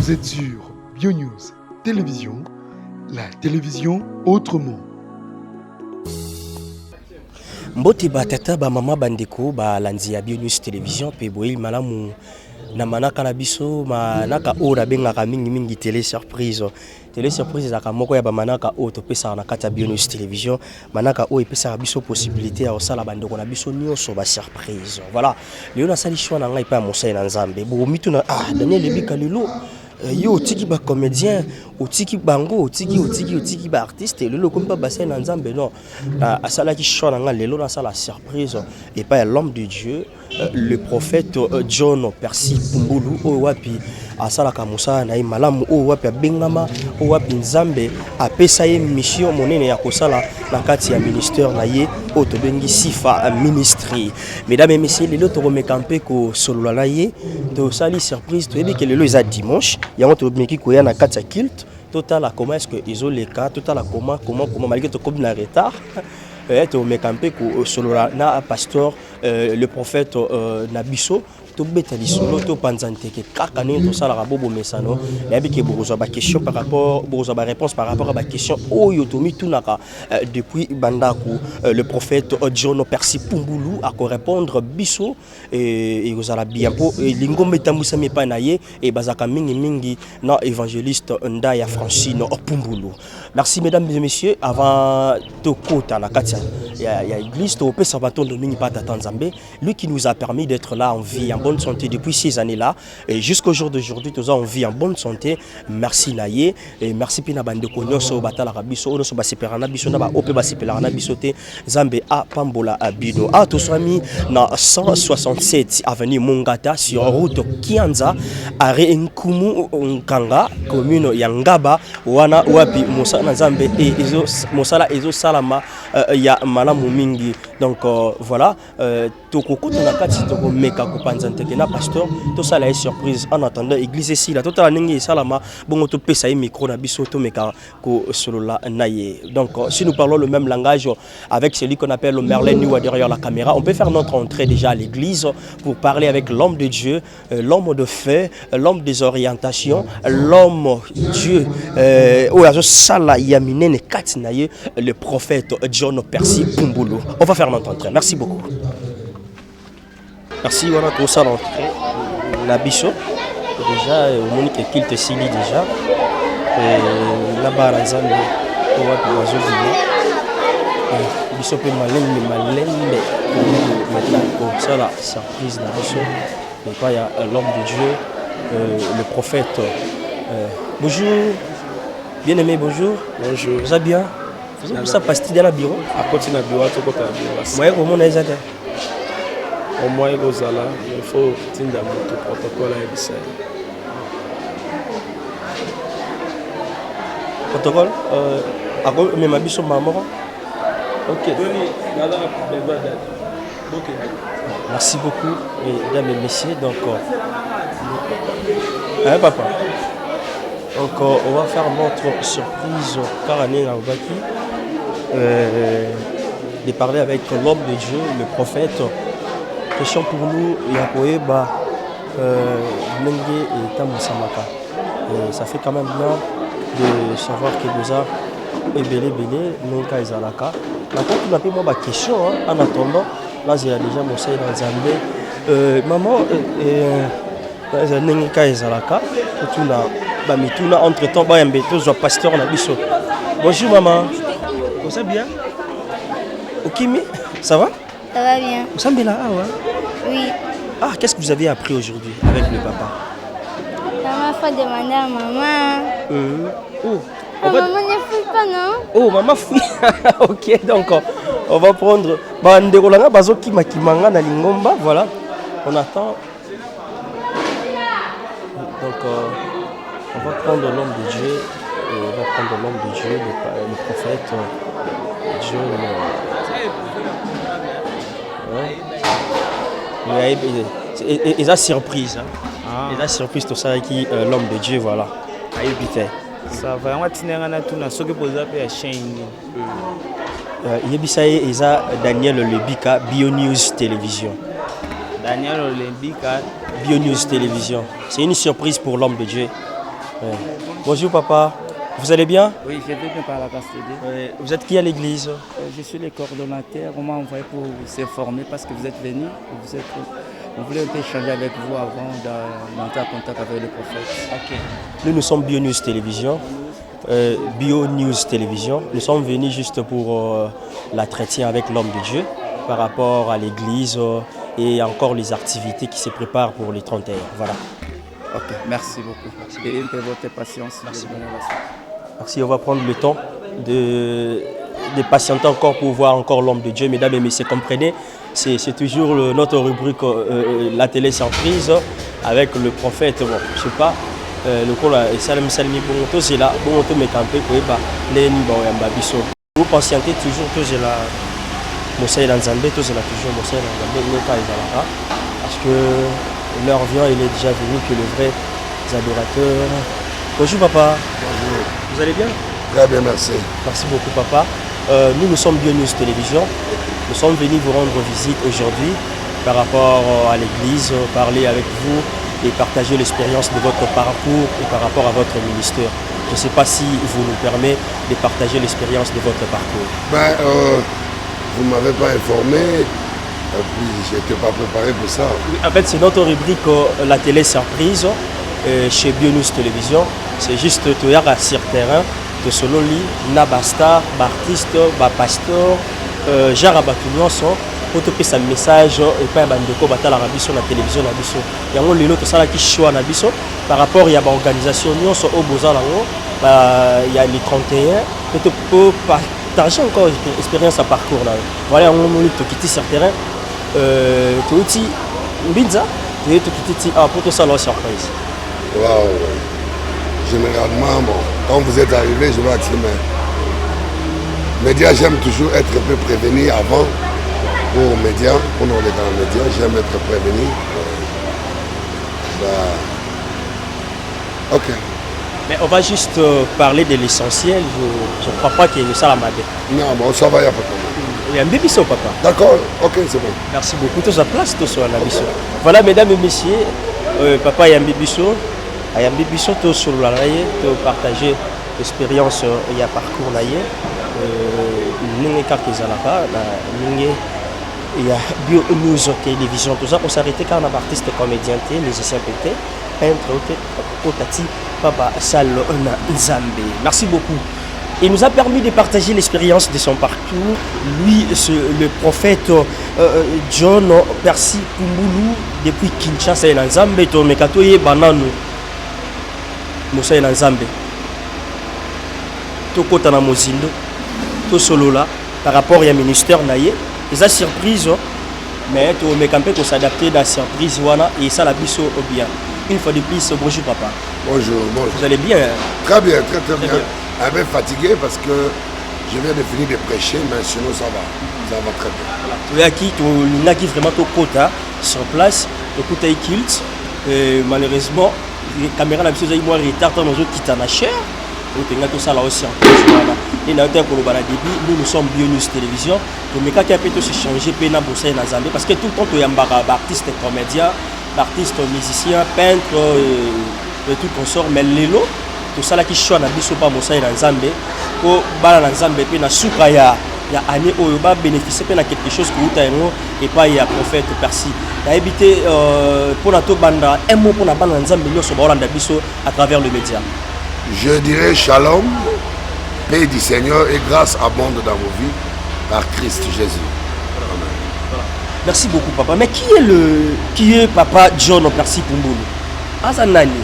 Vous êtes sur BioNews Télévision, la télévision autrement. Mbote batata ba mama bandeko ba lanzi ya BioNews Télévision pe boyi malamu na manaka na biso manaka ora bengaka mingi télé surprise za moko ya ba manaka o to pesa na kata BioNews Télévision manaka o epesa biso possibilité ya osala bandeko na biso nyonso ba surprise. Voilà leo na sali choix na ngai pa mosai na nzambe bo mitu na Daniel Lebika lelo yo tiki ba comédien otiki bango otiki ba artiste lelo comme pas bassin na nzambe non asala ki choix na ngai lelo na sala surprise et pas l'homme de Dieu le prophète John Percy Pumbulu o wapi asala ka musa na malamu o wapi bengama o wapi nzambe apesa ye mission monene ya kosala na kati ya ministère na ye o to bengi sifa ministry. Mesdames et messieurs lelo to remekampe ko solola na ye to sali surprise to yebi ke lelo eza dimanche yango to meki ko ya na kati ya culte total comment est-ce que isoleka total comment malgré to comme na retard to mekampe ko solola na pasteur le prophète Nabiso to betali solo to panzante ke kaka ne to sala bobo mesano ya biki bozo ba question par rapport bozo ba réponse par rapport à ba question oyo to mitunaka depuis bandaku le prophète John Percy Pumbulu a ko répondre biso et ozala bien po lingombe tambusa mepa na ye et bazaka mingi na évangéliste Ndaya Francine Pumbulu. Merci mesdames et messieurs avant to kota na katia ya église to pesa batondo mingi pa Tanzambé lui qui nous a permis d'être là en vie en bonne santé depuis ces années-là et jusqu'au jour d'aujourd'hui nous avons vie en bonne santé. Merci naye et merci pina bande ko nyoso batala biso ono so basepelana biso na ba ope basepelana biso te Zambe a pambola abino a to swami na 167 avenue Mongata sur route Kianza are Nkumu Nkanga commune ya Ngaba wana wapi Mosala Zambe et ezo Mosala ezo salama ya malamu mingi donc voilà to kokota na kati to meka ko panzante na pasteur to sala une surprise en attendant église ici la totala ningi salama bongo to pesa micro na biso to meka ko solola naye. Donc si nous parlons le même langage avec celui qu'on appelle le Merlin Niwa derrière la caméra, on peut faire notre entrée déjà à l'église pour parler avec l'homme de Dieu, l'homme de fait, l'homme des orientations, l'homme Dieu oyazo sala yaminene kati naye le prophète John Percy Pumbulu. On va faire notre entrée. Merci beaucoup. Merci, voilà, pour ça l'entrée. Nabiso, déjà, au Monique Kilte Sili déjà. Là-bas, à Zambe, on va pour Azobino. Biso peut malin, maintenant, pour ça, la surprise Nabiso. Et pas, il y a l'homme de Dieu, le prophète. Bonjour, bien aimé, bonjour. Bonjour. Vous allez bien? Vous avez ça passer dans le bureau? À côté du bureau, tout côté du bureau. Moi, comment on est allé? Au moins, il faut tenir le protocole à Ebissa. Protocole mais ma biso maman. Ok. Merci beaucoup, mesdames et messieurs. Donc, papa. Donc, on va faire notre surprise Karané Naobaki de parler avec l'homme de Dieu, le prophète. Question pour nous, Yakoeba Nenge et Tamusamaka. Ça fait quand même bien de savoir que nous avons belé, Nenka et Zalaka. Maintenant, tu m'as fait ma question en attendant. Là, j'ai déjà mon sein dans Zambé. Maman, Nenka et Zalaka, tu as entre-temps, tu as pasteur na biso. Bonjour maman. Vous allez bien? Okimi, ça va? Ça va bien. Vous semblez là, Oui. Ah, qu'est-ce que vous avez appris aujourd'hui avec le papa? Maman faut demander à maman. Maman ne fouille pas, non? Oh, maman fouille. Ok, donc on va prendre. Banderolanga bazoki makimanga na lingomba, voilà. On attend. Donc on va prendre l'homme de Dieu. On va prendre l'homme de Dieu, le prophète Dieu. Et la surprise, et la surprise tout ça qui l'homme de Dieu voilà. Ça va, on va tenir un atout na soki poza pe ya chaîne. Yebisaye eza Daniel Lebika BioNews Télévision. Daniel Lebika BioNews Télévision. C'est une surprise pour l'homme de Dieu. Ouais. Bonjour papa, vous allez bien? Oui, je vais bien par la Castille. Vous êtes qui à l'église? Je suis le coordonnateur. On m'a envoyé pour s'informer parce que vous êtes venu. On voulait un peu échanger avec vous avant d'entrer en contact avec le prophète. Ok. Nous sommes Bio News Télévision. Bio News Télévision. Nous sommes venus juste pour l'entretien avec l'homme de Dieu par rapport à l'église et encore les activités qui se préparent pour les 31. Voilà. Ok, merci beaucoup. Et pour votre patience. Merci. Merci, on va prendre le temps de patienter encore pour voir encore l'homme de Dieu. Mesdames et messieurs, comprenez, c'est toujours notre rubrique la télé surprise avec le prophète. Bon, je sais pas, le coup là, Salam Salmi Bongoto, c'est là, Bongoto me campé pour pas les niveaux et Babiso. Vous patientez toujours, tout c'est là, Moussa et Nzambé, tout c'est là toujours Moussa et Nzambé, n'est pas là, parce que l'heure vient, il est déjà venu que les vrais adorateurs. Bonjour papa. Bonjour. Vous allez bien? Très bien, merci. Merci beaucoup papa. Nous sommes Bio News Télévision. Nous sommes venus vous rendre visite aujourd'hui par rapport à l'église, parler avec vous et partager l'expérience de votre parcours et par rapport à votre ministère. Je ne sais pas si vous nous permettez de partager l'expérience de votre parcours. Vous ne m'avez pas informé, et puis je n'étais pas préparé pour ça. En fait, c'est notre rubrique la télé surprise chez Bio News Télévision. C'est juste tu as sur terrain, de solo li, nabasta, artiste, pasteur, jarabatunyonso, pour te passer un message et pas bandeko batala rabiso na télévision na biso. Yango lelo to sala ki choix na biso par rapport il y a ba organisation nyonso au bozala ngo, il y a les 31 peut pour partager encore expérience à parcours là. Voilà on nous to quitter sur terrain to outil mbinza et to quitter pour to sala surprise. Waouh. Généralement, bon, quand vous êtes arrivé, je vais dire, mais médias, j'aime toujours être un peu prévenu avant pour médias, pour nous les grands médias, j'aime être prévenu. Ok. Mais on va juste parler de l'essentiel, je ne crois pas qu'il y ait ça à ma bête. Non, bon, ça va, il n'y a pas de problème. Il y a un bébé papa. D'accord, ok, c'est bon. Merci beaucoup, tout ça place, tout ça, la biso. Voilà, mesdames et messieurs, papa, il y a un bébé il y a un bébé tout sur la raie, de partager l'expérience et le parcours là. Il y a Bio News Télévision, tout ça. On s'arrêtait quand on a artiste, comédien, musicien, peintre, Otati, Papa Salo Nzambe. Merci beaucoup. Il nous a permis de partager l'expérience de son parcours. Lui, le prophète John Percy Pumbulu, depuis Kinshasa et Nzambe, Tomekatoye Banano. Moussa et Nzambe. Tokota na Mozindo, to solo là, par rapport au ministère naïe. Ils ont surprise, mais tu me campé pour s'adapter à la surprise et ça la biso au bien. Une fois de plus, bonjour papa. Bonjour, bonjour. Vous allez bien? Très bien, très bien. Un peu fatigué parce que je viens de finir de prêcher, mais sinon ça va très bien. Tu as qui, tu as qui vraiment ton quota sur place, tu as kilt, malheureusement. Les caméras na biso za moi retard dans nos qui t'en a cher ou tenga tout ça là aussi en plus voilà et na temps pour le bala début nous sommes Bio News Télévision donc mais quand il y a peut se changer pe na bossa na Zambie parce que tout le temps tu yambaka artiste comédien artiste musicien peintre et tout consort mais lelo tout ça là qui choix na biso pas bossa na Zambie ko bala na Zambie pe na suka ya année oyo ba bénéficier pe na quelque chose que uta yango et pas il y a prophète Percy a évité pour la banda un mot pour la bande Nzambe nyonso ba olanda biso à travers le média. Je dirais shalom, paix du Seigneur et grâce abonde dans vos vies par Christ Jésus. Amen. Voilà. Merci beaucoup papa. Mais qui est papa John Percy Pumbulu? Azanani.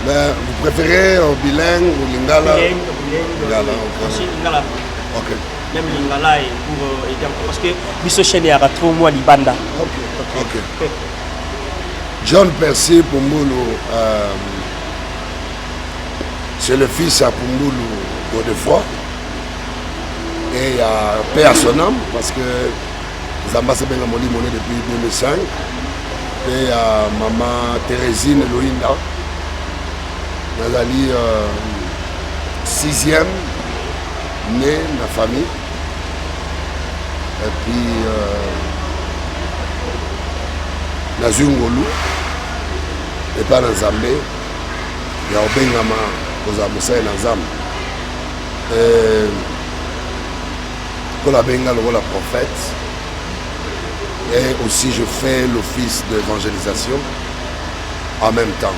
Ben, vous préférez bilingue ou lingala? Lingala. Lingala. Ok. Même lingala pour aider parce que biso chaîne ya trop moi libanda. Ok. John Percy Pumbulu, c'est le fils à Pumbulu Godefroy. Et il y a paix à son âme parce que Zamba s'est bien monnaie depuis 2005. Et il y a maman Thérésine Loïnda. Nazali 6e né ma famille. Et puis Nazungolu et pas dans Zambé. ya obengama kozala mosali na nzambe kola benga lokola prophète et aussi je fais l'office d'évangélisation en même temps.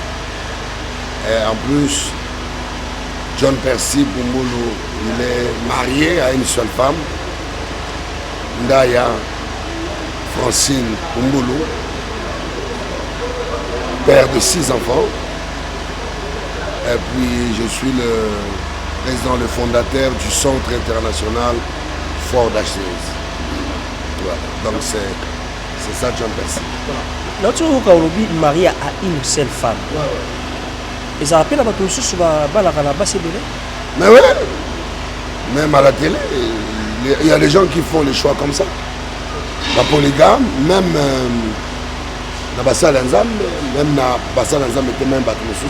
Et en plus, John Percy Bumboulou, il est marié à une seule femme, Ndaya Francine Bumboulou, père de 6 enfants. Et puis je suis le président, le fondateur du Centre international Ford HCS. Voilà. Donc c'est ça John Percy. Notre Kaolobi marié à une seule femme. Et ça rappelle à votre souci sur la base. Mais oui, même à la télé, il y a des gens qui font les choix comme ça. La polygame, même dans Bassal Nzam, même dans Bassal Nzam était même battu le sous.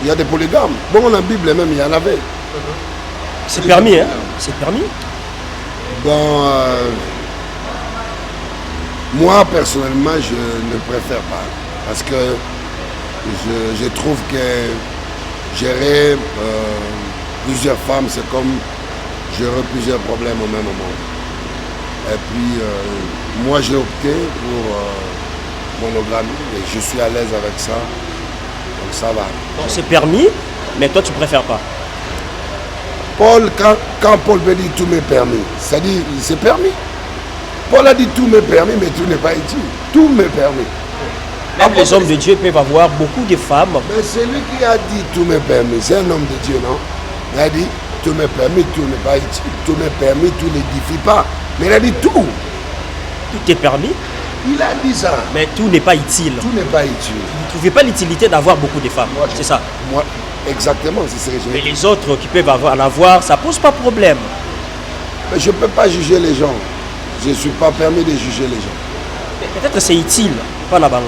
Il y a des polygames. Bon, dans la Bible même, il y en avait. C'est permis, hein? C'est permis. Bon, moi, personnellement, je ne préfère pas. Parce que je trouve que gérer plusieurs femmes, c'est comme gérer plusieurs problèmes au même moment. Et puis, moi, j'ai opté pour monogamie et je suis à l'aise avec ça. Donc, ça va. Donc, c'est permis, mais toi, tu préfères pas. Paul, quand Paul veut dire tout m'est permis, ça dit c'est permis. Paul a dit tout m'est permis, mais tout n'est pas utile. Tout m'est permis. Même les hommes de Dieu peuvent avoir beaucoup de femmes. Mais celui qui a dit tout m'est permis, c'est un homme de Dieu, non? Il a dit tout m'est permis, tout n'est pas utile. Tout m'est permis, tout n'édifie pas. Mais il a dit tout. Tout est permis. Il a dit ça. Mais tout n'est pas utile. Tout n'est pas utile. Vous ne trouvez pas l'utilité d'avoir beaucoup de femmes. C'est ça. Moi, exactement, c'est ce que je veux Mais dire. les autres qui peuvent en avoir, ça pose pas problème. Mais je ne peux pas juger les gens. Je ne suis pas permis de juger les gens. Mais peut-être que c'est utile, pas la banque.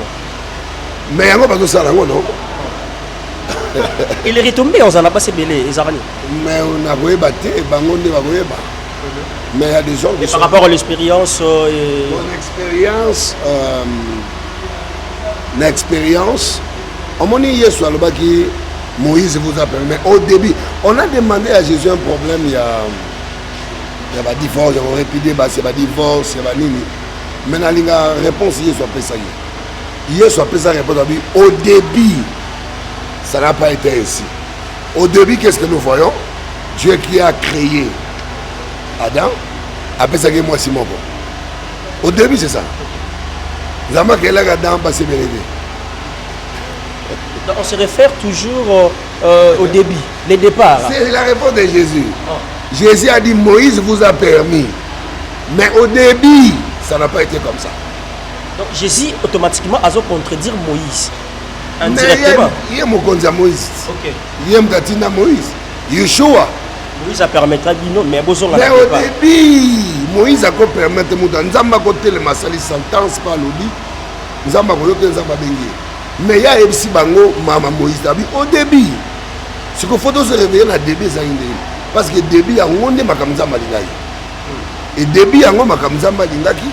Mais il y a pas de ça, non? Il est retombé, on en a passé belé, les araignées. Mais on a voulu battre, on a voulu battre. Mais il y a des gens qui par rapport à l'expérience. Mon expérience, on m'a dit hier soir que Moïse vous a permis. Mais au début, on a demandé à Jésus un problème. Il y a pas divorce, il y a répété, c'est pas divorce, il y a pas nini. Maintenant, la réponse hier soir, ça y est. Hier soir, ça réponse au début, ça n'a pas été ainsi. Au début, qu'est-ce que nous voyons? Dieu qui a créé Adam, après ça, moi, Simon. Au début, c'est ça. Zama qui est là, Adam, passé bien aidé. On se réfère toujours au début, les départs. C'est la réponse de Jésus. Jésus a dit Moïse vous a permis. Mais au début, ça n'a pas été comme ça. Donc Jésus, automatiquement, a contredire Moïse. Indirectement. Il y a Moïse. Ok. Il y a Moïse. Yeshua. Moïse a permettra Bino, mais au début, Moïse a permis de Nzamba côté le masali sentence par l'obi. Nzamba côté Nzamba bengi. Mais il y a aussi bango maman Moïse au début. Ce qu'il faut se réveiller dans le début ça parce que début il y a onde makamzamba lingai. Et début il y a makamzamba lingaki.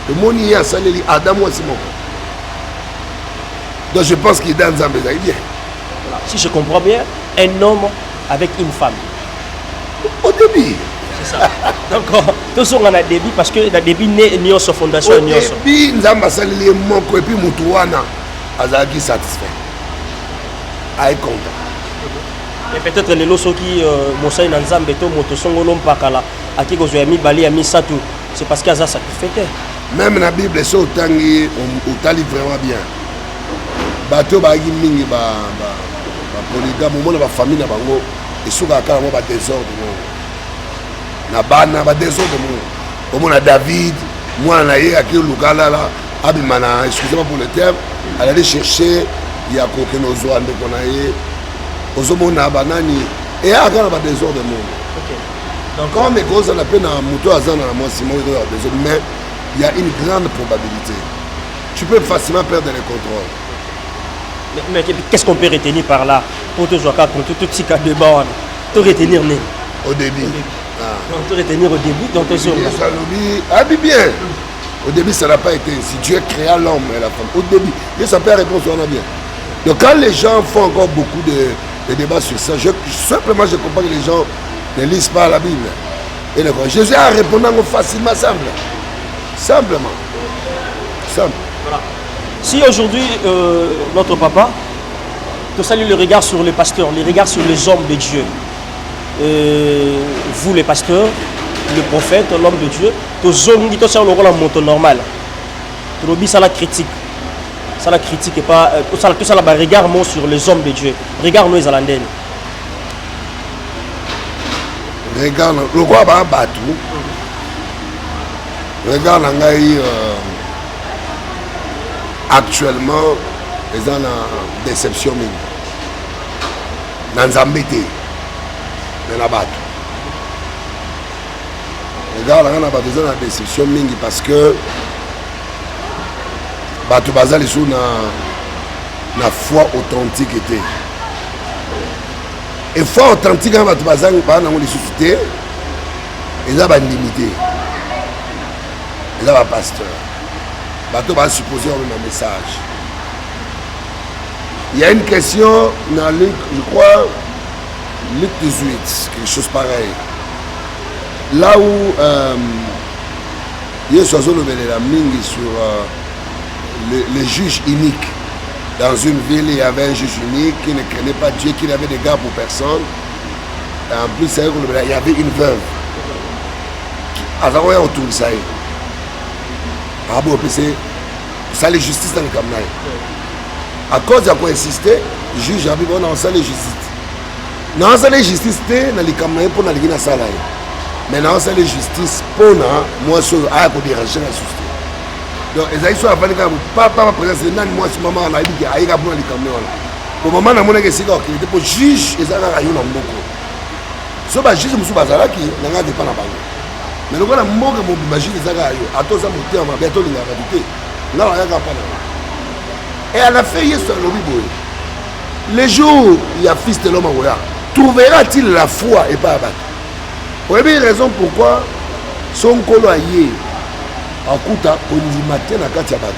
Le monde y a salé Adam ou Simon. Donc je pense qu'il est dans Nzamba bien. Si je comprends bien, un homme avec une femme. Au début. C'est ça. Donc, tout ça, on a début parce que le début n'est ni sur fondation ni sur. Au début, nous avons salé mon et puis Moutouana a été satisfait. Aïe content. Et peut-être les lots qui Moussa Nanzam Beto Motosongolom Pakala, à qui vous avez mis Bali, a mis ça tout. C'est parce qu'il y a ça qui fait. Même la Bible, c'est au Tangi, on t'allie vraiment bien. Bateau, Bagi Mingi, polygame, au moins la famille, la bango. Et souvent, il y a des désordres. Il y a des désordres. Comme on a David, moi, on a eu à Lugala, excusez-moi pour le terme, elle allait chercher, il y a quelqu'un qui a eu, on a banani, et il y a des désordres. Donc, quand on est gros, on a peine à Mouto Azan, mais il y a une grande probabilité. Tu peux facilement perdre les contrôles. Mais qu'est-ce qu'on peut retenir par là? Pour te jouer contre tout ce cas de bord, tout retenir au début. Tout retenir au début, donc tu ah bien. Au début, ça n'a pas été ainsi. Dieu créa l'homme et la femme. Au début, et ça peut répondre, on a bien. Donc quand les gens font encore beaucoup de débats sur ça, simplement je comprends que les gens ne lisent pas la Bible. Et Jésus a répondu facilement, simplement. Simple. Voilà. Si aujourd'hui, notre papa, te salue le regard sur les pasteurs, le regard sur les hommes de Dieu, vous les pasteurs, le prophète, l'homme de Dieu, tu as le rôle en moto normal. Tu as la critique. Ça la critique et pas. Tout ça regard sur les hommes de Dieu. Regarde nous les Alandais. Regarde, le roi va battre. Regarde, actuellement, ils ont une déception. Dans Zambété, dans la batte. Regarde, on a besoin de déception parce que Bato Bazal est sous la foi authentique. Et foi authentique, Bato Bazal, il y a des sociétés, il y a des limités. Il y a des pasteurs. Bato va supposer un message. Il y a une question dans Luc, je crois, Luc 18, quelque chose pareil. Là où il y a sur le juge unique. Dans une ville, il y avait un juge unique qui ne craignait pas Dieu, qui n'avait d'égard pour personne. Et en plus, il y avait une veuve. Alors, on tourne ça. Ça, les justices dans le Cameroun. À cause de quoi insister, le juge a dit bon, on a les justice. Non, on a les justice dans le Cameroun pour aller dans la salle. Mais non, c'est la justice pour moi, je suis à déranger la justice. Donc, les gens avant de papa présenter moi si maman a dit qu'il y a pour le Cameroun. Pour maman na mona que c'est qu'il était pour juge et ça a eu un beaucoup. So ba juge musu bazala qui n'a pas na bango. Mais le gars mo que mo imagine ça a eu à tous ça monter en bientôt il a habité. Là on a pas na. Et à la fin il est sur le bibo. Les jours il y a fils de l'homme oya. Trouvera-t-il la foi et pas abattre? Vous avez raison pourquoi son colo a yé en kuta kondima te na kati ya bato.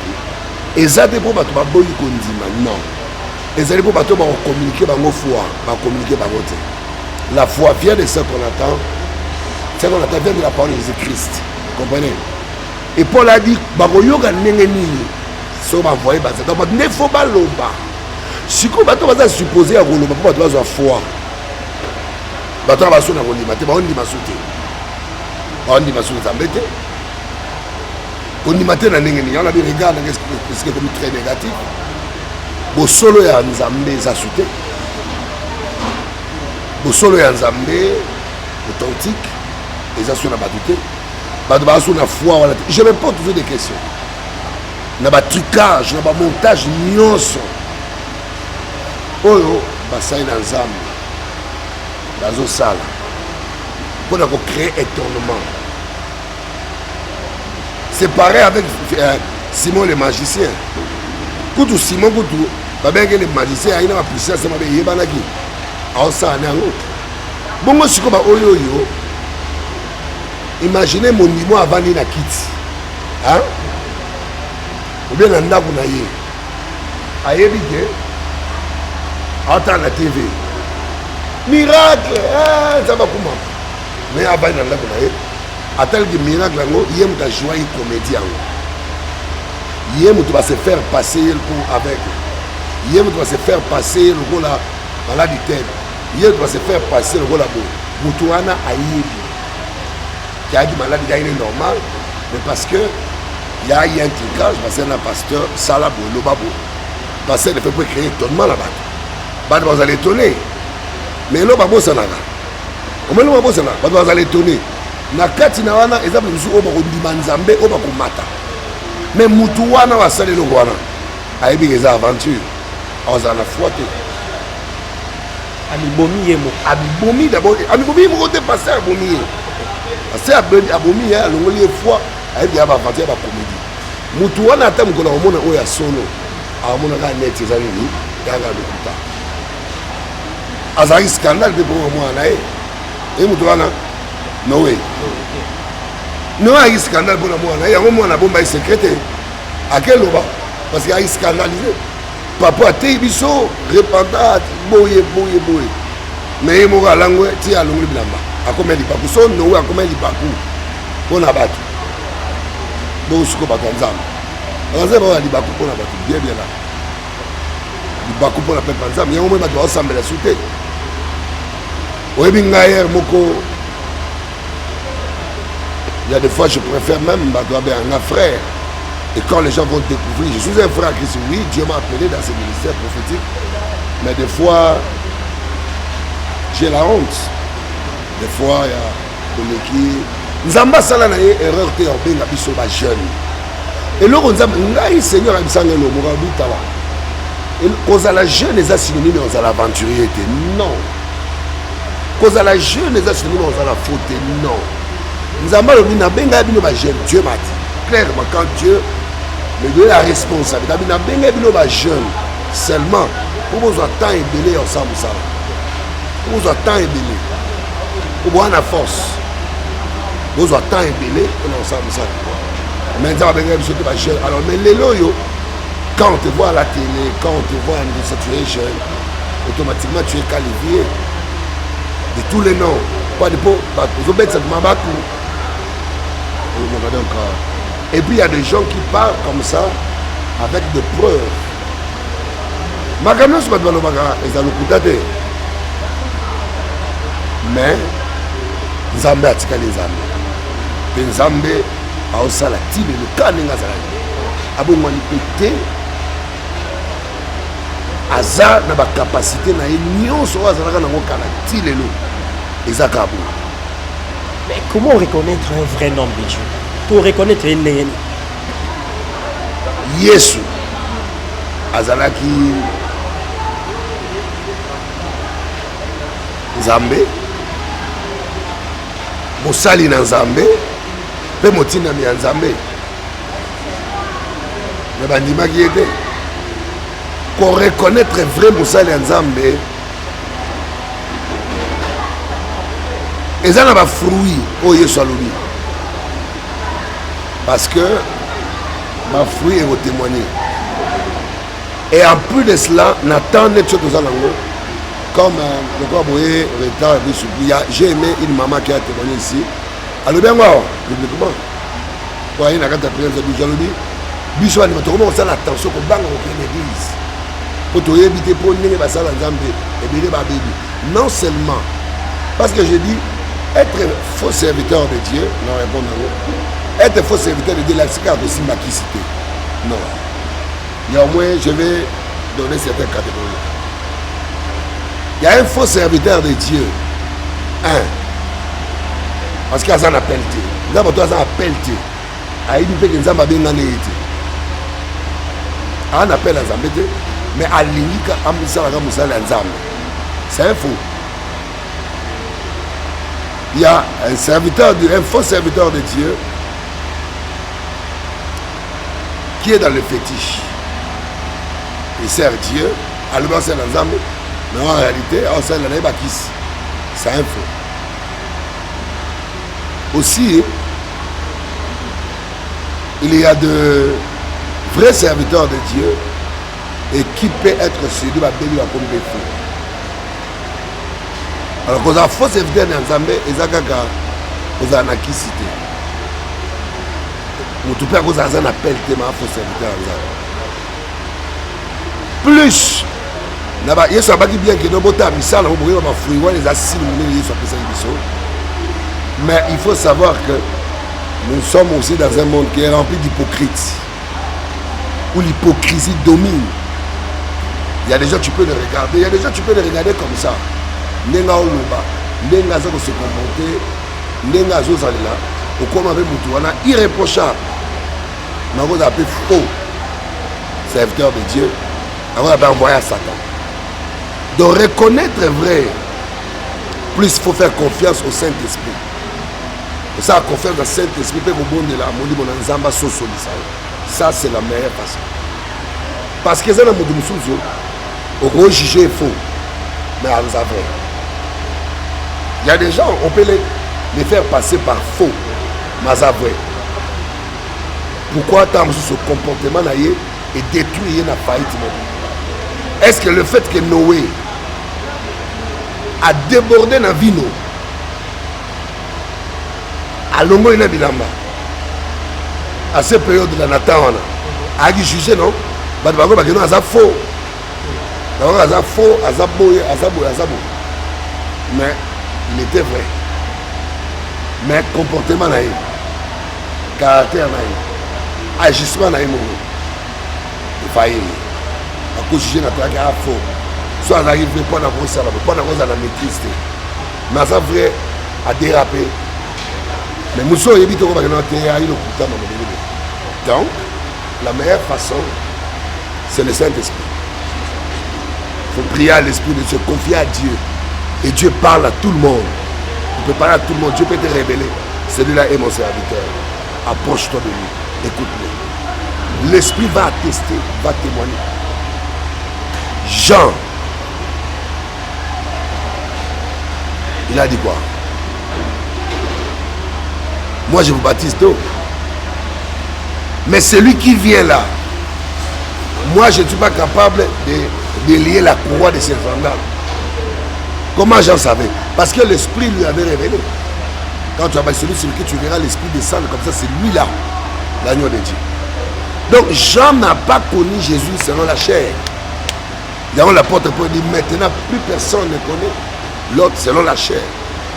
Ezate pour bato ba boyi kondima non. Ezate pour bato ba communiquer bango foi, ba communiquer bango te. La foi vient de ce qu'on attend. Ce qu'on attend vient de la parole de Jésus-Christ. Comprenez? Et Paul a dit ba yoga ndenge nini so ba voyer ba donc ne faut pas loba. Si ko bato ba supposer a loba pour bato ba foi. Bato ba so na kondima te ba ondima soute. Ba ondima soute zambete. On y matin na ndenge ni on a bien regarde qu'est-ce que comme très négatif. Bo solo ya nzambe za soute. Bo solo ya nzambe authentique et ça sur la badouté. Bato ba so na foi wala. Je me pose toujours des questions. Na ba trucage, na ba montage nyonso. Oyo ba sai na nzambe. Bazo sala. Pour créer étonnement. C'est pareil avec Simon le magicien. Koutou Simon Koutou, babenge le magicien, il a ma puissance, il m'a dit Yebanaki. Alors ça, on est en autre. Bon, moi, je suis comme Oyo. Imaginez mon niveau avant de la quitte. Hein? Ou bien, on a un aïe. Aïe, bien. Attends la TV. Miracle! Ça va comment? Mais avant, on a un aïe. À tel que miracle, il y a un joyeux comédien. Il y a un va se faire passer avec. Il y a un va se faire passer le rôle à maladie tête. Il y a un va se faire passer le rôle à Boutouana à Yébi. Qui a une maladie est normale, mais parce que il y a un trucage, parce que un pasteur, Salabo, Lobabo. Parce qu'il fait pour créer étonnement là-bas. Vous allez étonner. Mais Lobabo, ça n'a pas. Au moins, Lobabo, ça n'a pas. Vous allez étonner. Na kati na wana exemple musu oba kondima nzambe oba komata mais mutu wana wasali longo wana ayebi eza aventure oza na foi te amibomi yemo amibomi d'abord amibomi mo te passer abomi passer abomi ya longoli e foi ayebi aba aventure ba comédie mutu wana ata mkola omona oya solo amona ka net ezali ni yanga lokuta azali scandale de pour moi na e mutu wana no way. Non, il y a un scandale pour moi. Il y a un moment où on a secrété. À quel moment? Parce qu'il y a un scandalisé. papa atei biso repentant boye. Mais il m'a langue tia longue bilamba. Akoma libaku so no akoma libaku. Pona bato. Bo suko batanzam. Banza ba libaku pona bato bien là. Libaku pona pe panzam, ya mo bato ensemble la souté. Oyebi ngayer moko. Il y a des fois je préfère même bato avec un frère. Et quand les gens vont découvrir, je suis un frère à Christ, oui, Dieu m'a appelé dans ce ministère prophétique. Mais des fois j'ai la honte. Des fois, il y a qui Nzamba sala na erreur te obenga biso ba jeune. Et là on ngai Seigneur abisanga no morabu tala. Et cause à la jeune les synonyme aux aventurier non. Cause à la jeune les synonyme aux la faute non. Nzamba lo bina benga bino ba jeune Dieu m'a dit clairement quand Dieu me donne la responsabilité bina benga bino ba jeune seulement pour vous temps et belé ensemble ça. Pour vous temps et belé. Pour avoir la force. Vous avez temps et belé, on ensemble ça. Maintenant, alors, mais les loyaux, quand on te voit à la télé, quand on te voit en situation, automatiquement tu es qualifié de tous les noms. Pas de peau, vous avez cette mabakou. Et puis il y a des gens qui parlent comme ça, avec des preuves. Magano, c'est pas de l'obaga, ils ont le coup d'adé. Mais, Nzambe atika les âmes. Et Nzambe a aussi la tibé, le caninga zalani. Abongo pété. Aza n'a pas capacité na union sur Azalaka na mokala tilelo. Ezakabo. Mais comment reconnaître un vrai nom de Dieu? Pour reconnaître un néni. Yesu. Azalaki. Nzambe. Mosali na Nzambe pe motina mi Nzambe mais bandima qui était pour reconnaître vrai mosali ya Nzambe eza na ba fruit oyo Yesu alobi parce que ba fruit est témoigner et en plus de cela n'attend net chose aux alango. Comme le corps boyé retard de soupier, j'ai aimé une maman qui a témoigné ici. Alors bien moi, publiquement. Pour aller dans la présence de Jalobi, Bichou a dit comment on s'en attention qu'on banque au l'église. Pour te éviter pour n'est pas ça dans Zambé et bien ma bébé. Non seulement parce que je dis être faux serviteur de Dieu, non répondre à vous. Être faux serviteur de Dieu, la carte aussi ma qui cité. Non. Il y a au moins je vais donner certaines catégories. Il y a un faux serviteur de Dieu. Un. Parce qu'il y a un appel. Il y a un appel. Il y a un appel à Zambé. Mais à l'inique, c'est un faux. Il y a un faux serviteur de Dieu qui est dans le fétiche. Il sert Dieu. Alors c'est dans Zambé. Mais en réalité, c'est un faux. Aussi, il y a de vrais serviteurs de Dieu et qui peut être séduit par béni comme des faux. Alors, quand on a faux serviteur de Nzambe, ils ont un cité. Tout peut avoir un appel de faux serviteur de Nzambe. Plus, Yesu abaki bien que nos bota misala on pourrait pas fruit les assises nous Yesu appelle ça. Mais il faut savoir que nous sommes aussi dans un monde qui est rempli d'hypocrites où l'hypocrisie domine. Il y a des gens tu peux les regarder, il y a des gens tu peux les regarder comme ça. Nenga oloba, nenga za ko se comporter, nenga zo zalela, au comme avec mutu wana irréprochable. Nako za appelé faux serviteur de Dieu, avoir envoyé à Satan. De reconnaître vrai, plus il faut faire confiance au Saint-Esprit. Et ça, confiance au Saint-Esprit, ça c'est la meilleure façon. Parce que ça, on peut juger faux, mais à nous vrai. Il y a des gens, on peut les faire passer par faux, mais à vrai. Pourquoi tant ce comportement et détruire la faillite? Est-ce que le fait que Noé a débordé dans la vie, à longo ina bilamba, à cette période de la Nathan, a jugé, non? Mais il était vrai. Mais comportement, caractère, agissement, il faillit. À cause de la faux. Soit on arrive pas dans le salon, pas dans la maîtrise. Mais ça vrai à déraper. Mais Mousso évite au donc, la meilleure façon, c'est le Saint-Esprit. Il faut prier à l'Esprit de se confier à Dieu. Et Dieu parle à tout le monde. Il peut parler à tout le monde. Dieu peut te révéler. Celui-là est mon serviteur. Approche-toi de lui. Écoute-le. L'Esprit va attester, va témoigner. Jean, il a dit quoi? Moi je vous baptise d'eau. Mais celui qui vient là, moi je ne suis pas capable de lier la courroie de ses sandales. Comment Jean savait? Parce que l'Esprit lui avait révélé. Quand tu as celui sur lequel tu verras l'Esprit descendre comme ça, c'est lui là, l'agneau de Dieu. Donc Jean n'a pas connu Jésus selon la chair. D'ailleurs l'apôtre Paul dit maintenant plus personne ne connaît l'autre selon la chair.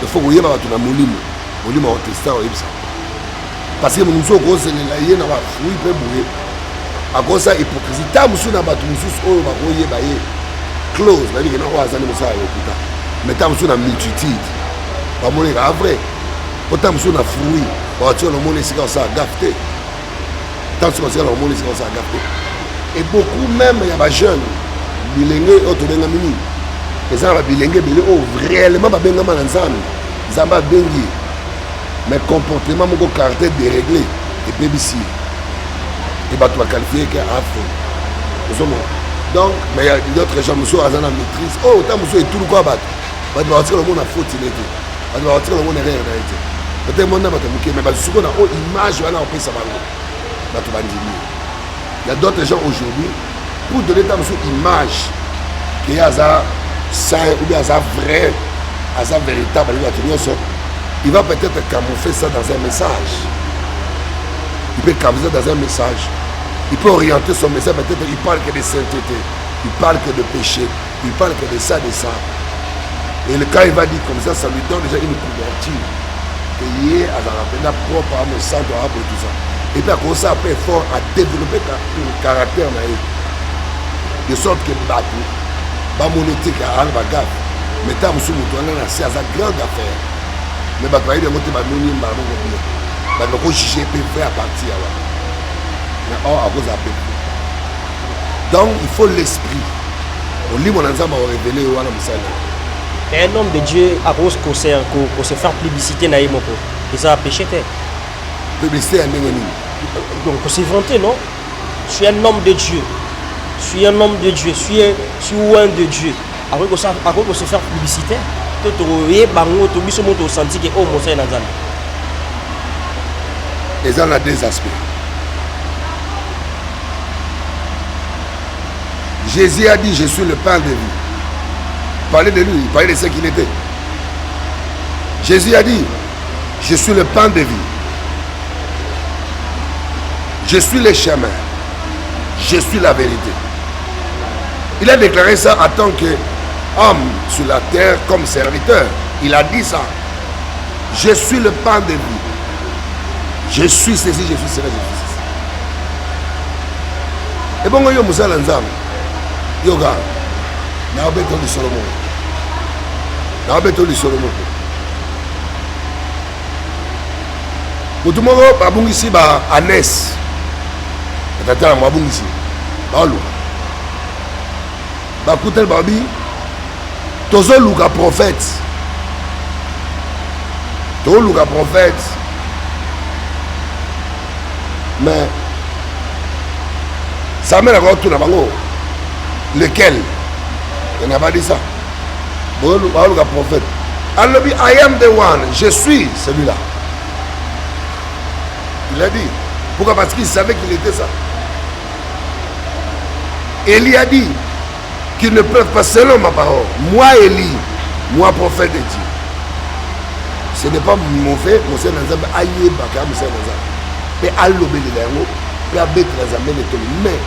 Il faut que vous ayez un moulin. Moulin au testant au Ibsa. Parce que nous sommes cause de l'aïe n'a pas fouillé peut bouger. À cause de l'hypocrisie. Tant que nous n'avons pas tout nous va voyer bailler close. La vie que nous avons à nous ça écouter. Mais tant que nous avons multitude. Pas mon égard vrai. Pourtant nous avons fouillé. Pour attirer le monde ici comme ça gafté. Tant que nous avons le monde ici comme ça gafté. Et beaucoup même il y a des jeunes. Bilingue auto benga mini. Les gens va bilingue bilé oh réellement ba benga manzana. Zamba bengi. Mais comportement mon caractère déréglé et BBC. Et bah tu vas qualifier qu'un afro. Donc mais il y a d'autres gens monsieur à la maîtrise. Oh tant monsieur et tout le quoi battre. Bah tu vas retirer le monde à faute il était. Bah tu vas retirer le monde derrière il était. Peut-être monde n'a pas te mais bah ce qu'on a oh image voilà on peut ça va. Bah tu vas dire. Il y a d'autres gens aujourd'hui pour donner ta image qu'il y a ça saint ou bien ça vrai, ça véritable, il va peut-être camoufler ça dans un message. Il peut camoufler dans un message. Il peut orienter son message, peut-être il parle que de sainteté, il parle que de péché, il parle que de ça, de ça. Et le cas il va dire comme ça lui donne déjà une couverture. Et il est à la propre à mon sang, et tout ça. Et puis à cause ça, après fort à développer un caractère de sorte que bateau, pas monétique à Alba Gap, mais tant que nous c'est une grande affaire. Mais bah il y a des gens qui vont juger et faire à partir là. Mais à cause de la paix. Donc il faut l'esprit. Au livre on a révélé au un homme de Dieu à cause qu'on se faire publicité na yemoko. Et ça a péché t'es. Publicité à Nengeni. Donc c'est vanté non? Je suis un homme de Dieu. Je suis un homme de Dieu. Je suis un de Dieu. Après qu'on se faire publicité. Et ça a deux aspects. Jésus a dit je suis le pain de vie. Il parlait de lui, il parlait de ce qu'il était. Jésus a dit je suis le pain de vie. Je suis le chemin. Je suis la vérité. Il a déclaré ça en tant qu'homme sur la terre comme serviteur. Il a dit ça. Je suis le pain de vie. Je suis ceci, je suis cela, je suis ceci. Et bon, yo Moussa Lanzam, yoga, n'a pas été Solomon. N'a pas été Solomon. Pour tout le monde, babung ici, bah Anès. T'as un babung ici. Balou. Bah Koutel Babi. Tozo Luka prophète. Tozo Luka prophète. Mais ça m'a encore tout là-bas. Lequel? Il n'a pas dit ça. Tozo Luka prophète. Alors, I am the one. Je suis celui-là. Il a dit. Pourquoi? Parce qu'il savait qu'il était ça. Élie a dit. qui ne peuvent pas, selon ma parole, moi Élie, moi prophète de Dieu, ce n'est pas mauvais, Moussa Nanzambe, aïe, baka, Moussa Nanzambe. Mais à l'obé de l'anneau, mais à bête Nanzambe, mais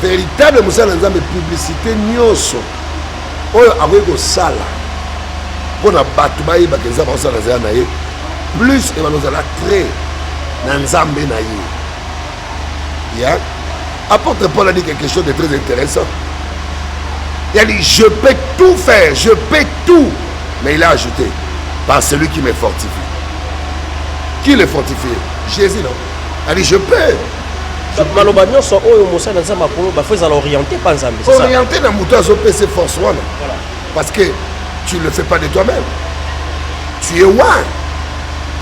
véritable Moussa Nanzambe, publicité, nyonso, oyo avec au sala, pour la batoubaï, bakenza, Moussa Nanzambe, plus, et nous allons très Nanzambe naïe. Yeah? Apôtre Paul a dit quelque chose de très intéressant. Il a dit, je peux tout faire, je peux tout. Mais il a ajouté, par celui qui me fortifie. Qui le fortifie? Jésus, non? Il a dit, je peux. Malobagnon sont oyo Moussa Nanzambe Apollo, bah faut orienter pas Nzambe. Orienter dans Mouta Zopé, c'est force one. Parce que tu ne le fais pas de toi-même. Tu es one.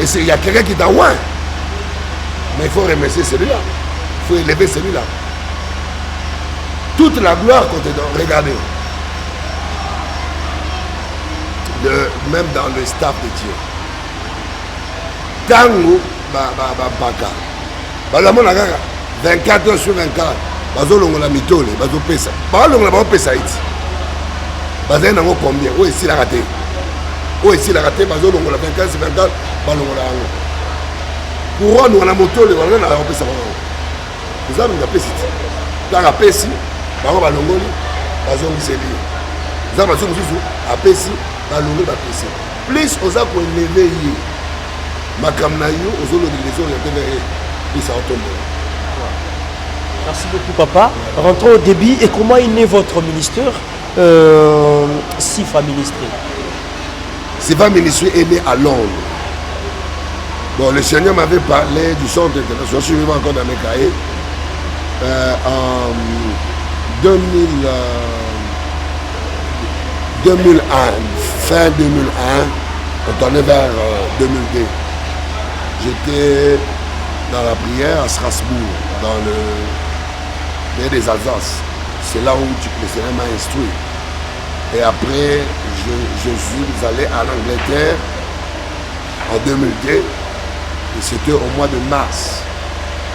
Et il y a quelqu'un qui t'a one. Mais il faut remercier celui-là. Il faut élever celui-là. Toute la gloire qu'on te donne, regardez. Même dans le staff de Dieu. Tango, baka. Balamon la gaga. 24 heures sur 24. Bazolongo la mitole, bazopesa. Bazolongo la bazopesa iti. Bazaye nango combien? Où est-ce qu'il a raté? Où est-ce qu'il a raté? Bazolongo la 24 sur 24. Balongo la hango. Couronne ou la motole, on a opesa bango. Vous avez une pesi. Dans la pesi, bango balongoli, bazongiseli. Vous avez un pesi, balongoli bapesi. Plus aux a pour élever hier. Makamna yo, aux autres les orientés vers plus ça tombe. Merci beaucoup papa. Rentrons au début. Et comment est né votre ministère Sifa Ministry? Sifa Ministry est né à Londres. Bon, le Seigneur m'avait parlé du centre international. Je suis vivant encore dans mes cahiers. En 2001, fin 2001, on tournait vers 2002. J'étais dans la prière à Strasbourg, dans le pays des Alsaces. C'est là où le Seigneur m'a instruit. Et après, je suis allé en Angleterre en 2002. Et c'était au mois de mars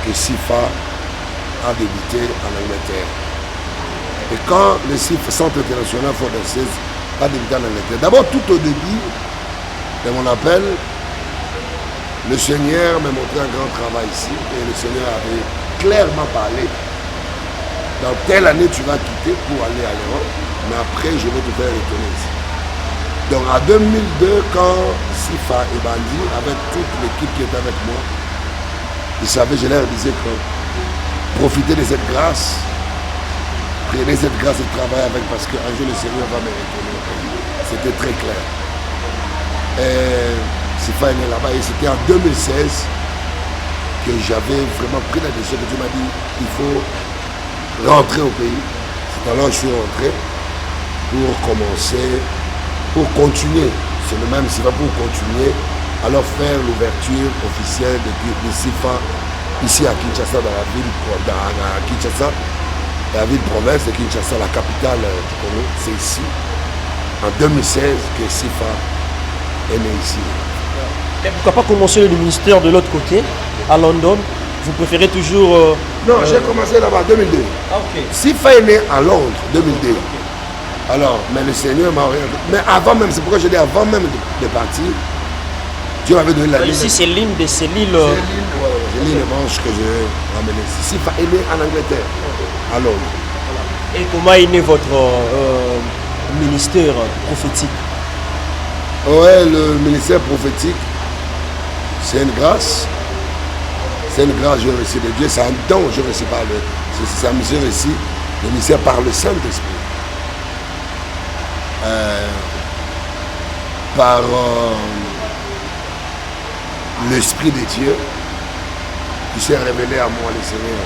que SIFA a débuté en Angleterre. Et quand le SIFA, Centre International for the Seas, a débuté en Angleterre, d'abord tout au début de mon appel, le Seigneur m'a montré un grand travail ici et le Seigneur avait clairement parlé. Dans telle année tu vas quitter pour aller à l'Europe, mais après je vais te faire retourner ici. Donc en 2002, quand Sifa et Bandi, avec toute l'équipe qui était avec moi, ils savaient, je leur disais que profitez de cette grâce, prenez cette grâce et travaillez avec parce qu'un jour le Seigneur va me retourner au pays. C'était très clair. Et Sifa est né là-bas et c'était en 2016 que j'avais vraiment pris la décision que Dieu m'a dit il faut rentrer au pays. C'est alors que je suis rentré pour commencer, pour continuer. C'est le même Sifa pour continuer, alors faire l'ouverture officielle de Sifa ici à Kinshasa, dans la ville Kinshasa, la ville province de Kinshasa, la capitale du Congo. C'est ici, en 2016, que Sifa est né ici. Pourquoi pas commencer le ministère de l'autre côté, à London? Vous préférez toujours... Non, j'ai commencé là-bas en 2002. Ah, ok. Sifa est né à Londres, 2002. Alors, mais le Seigneur m'a orienté. Mais avant même, c'est pourquoi je dis avant même de partir, Dieu m'avait donné la ligne. Ici, c'est l'île de ces l'île. C'est l'île de Manche que je vais ramener ici. Sifa est né en Angleterre, à Londres. Et comment est né votre ministère prophétique? Ouais, le ministère prophétique, c'est une grâce. C'est une grâce que j'ai reçue de Dieu. C'est un don que j'ai reçu par le. C'est un ministère ici, le ministère par le Saint-Esprit. Par l'Esprit de Dieu qui s'est révélé à moi, le Seigneur,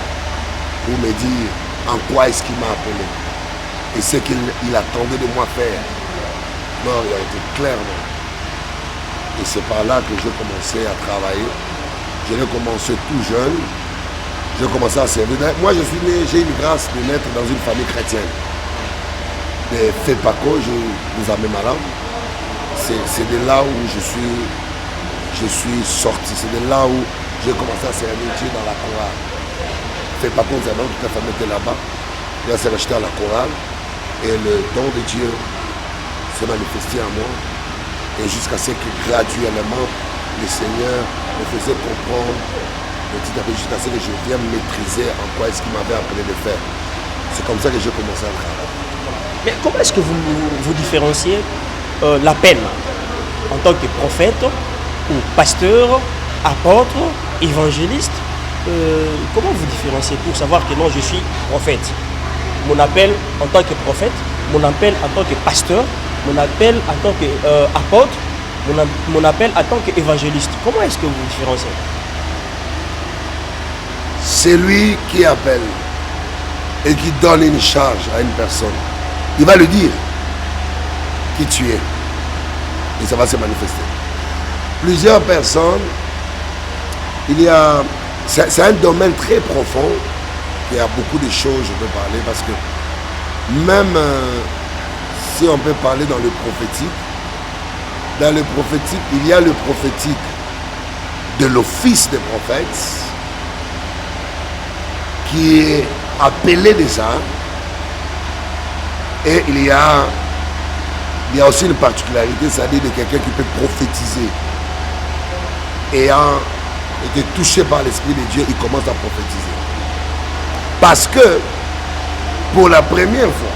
pour me dire en quoi est-ce qu'il m'a appelé et ce qu'il attendait de moi faire. Non, il a été clairement. Et c'est par là que j'ai commencé à travailler. Je l'ai commencé tout jeune. J'ai commencé à servir. Moi, je suis né, j'ai eu une grâce de naître dans une famille chrétienne. De Fepaco, nous avons malade. C'est de là où je suis sorti. C'est de là où j'ai commencé à servir Dieu dans la chorale. Fepaco, nous avons toute la famille était là-bas. Il a s'est acheté à la chorale. Et le don de Dieu s'est manifesté en moi. Et jusqu'à ce que graduellement, le Seigneur me faisait comprendre petit à petit jusqu'à ce que je vienne maîtriser en quoi est-ce qu'il m'avait appelé de faire. C'est comme ça que j'ai commencé à travailler. Mais comment est-ce que vous différenciez l'appel en tant que prophète ou pasteur, apôtre, évangéliste? Comment vous différenciez pour savoir que non, je suis prophète? Mon appel en tant que prophète, mon appel en tant que pasteur, mon appel en tant qu'apôtre, mon appel en tant qu'évangéliste. Comment est-ce que vous différenciez? C'est lui qui appelle et qui donne une charge à une personne. Il va lui dire qui tu es. Et ça va se manifester. Plusieurs personnes, c'est un domaine très profond. Il y a beaucoup de choses, je peux parler, parce que même si on peut parler dans le prophétique, il y a le prophétique de l'office des prophètes, qui est appelé déjà, et il y a aussi une particularité, c'est-à-dire de quelqu'un qui peut prophétiser. Ayant été touché par l'Esprit de Dieu, il commence à prophétiser. Parce que, pour la première fois,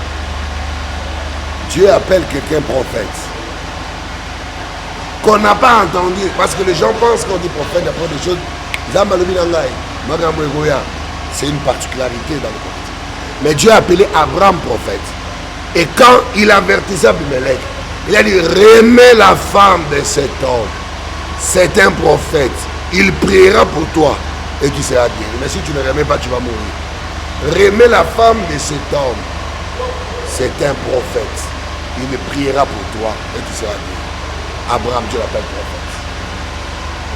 Dieu appelle quelqu'un prophète. Qu'on n'a pas entendu, parce que les gens pensent qu'on dit prophète d'après des choses. C'est une particularité dans le prophétique. Mais Dieu a appelé Abraham prophète. Et quand il avertissait Abimelech, il a dit, remets la femme de cet homme. C'est un prophète. Il priera pour toi et tu seras guéri. Mais si tu ne remets pas, tu vas mourir. Remets la femme de cet homme. C'est un prophète. Il priera pour toi et tu seras guéri. Abraham, Dieu l'appelle prophète.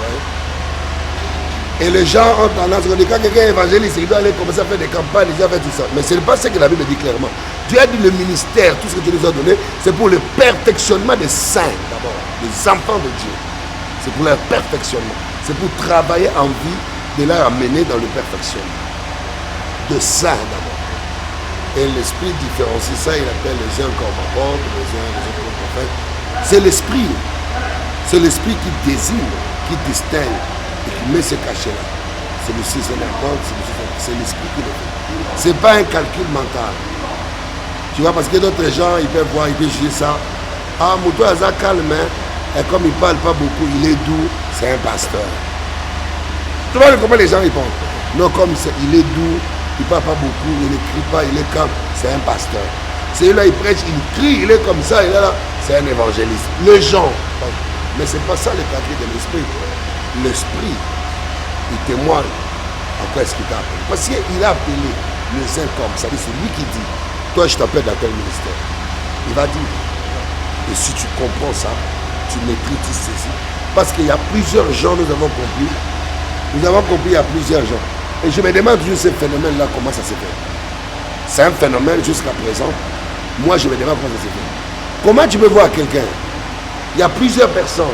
Ouais. Et les gens ont tendance à dire, quand quelqu'un est évangéliste, il doit aller commencer à faire des campagnes, il doit faire tout ça. Mais ce n'est pas ce que la Bible dit clairement. Dieu a dit le ministère, tout ce que Dieu nous a donné, c'est pour le perfectionnement des saints d'abord, des enfants de Dieu. C'est pour leur perfectionnement. C'est pour travailler en vie de leur amener dans le perfectionnement. De saints d'abord. Et l'esprit différencie ça, il appelle les uns comme apôtres, les uns comme prophètes. C'est l'esprit. C'est l'esprit qui désigne, qui distingue. Et qui met ce cachet-là. C'est le 6 c'est l'esprit qui le fait. Ce n'est pas un calcul mental. Tu vois, parce que d'autres gens, ils peuvent voir, ils peuvent juger ça. Ah, Moutou Aza calme, et comme il ne parle pas beaucoup, il est doux, c'est un pasteur. Tu vois comment les gens y pensent? Non, comme il est doux, il ne parle pas beaucoup, il n'écrit pas, il est calme, c'est un pasteur. Celui-là, il prêche, il crie, il est comme ça, il est là, c'est un évangéliste. Les gens, mais ce n'est pas ça le calcul de l'esprit. L'esprit, il témoigne en quoi est-ce qu'il t'a appelé. Parce qu'il a appelé les uns comme ça. C'est lui qui dit, toi je t'appelle dans tel ministère. Il va dire, et si tu comprends ça, tu maîtrises, tu saisis. Parce qu'il y a plusieurs gens, nous avons compris. Nous avons compris, il y a plusieurs gens. Et je me demande toujours ce phénomène-là, comment ça se fait. C'est un phénomène jusqu'à présent. Moi, je me demande comment ça se fait. Comment tu peux voir quelqu'un? Il y a plusieurs personnes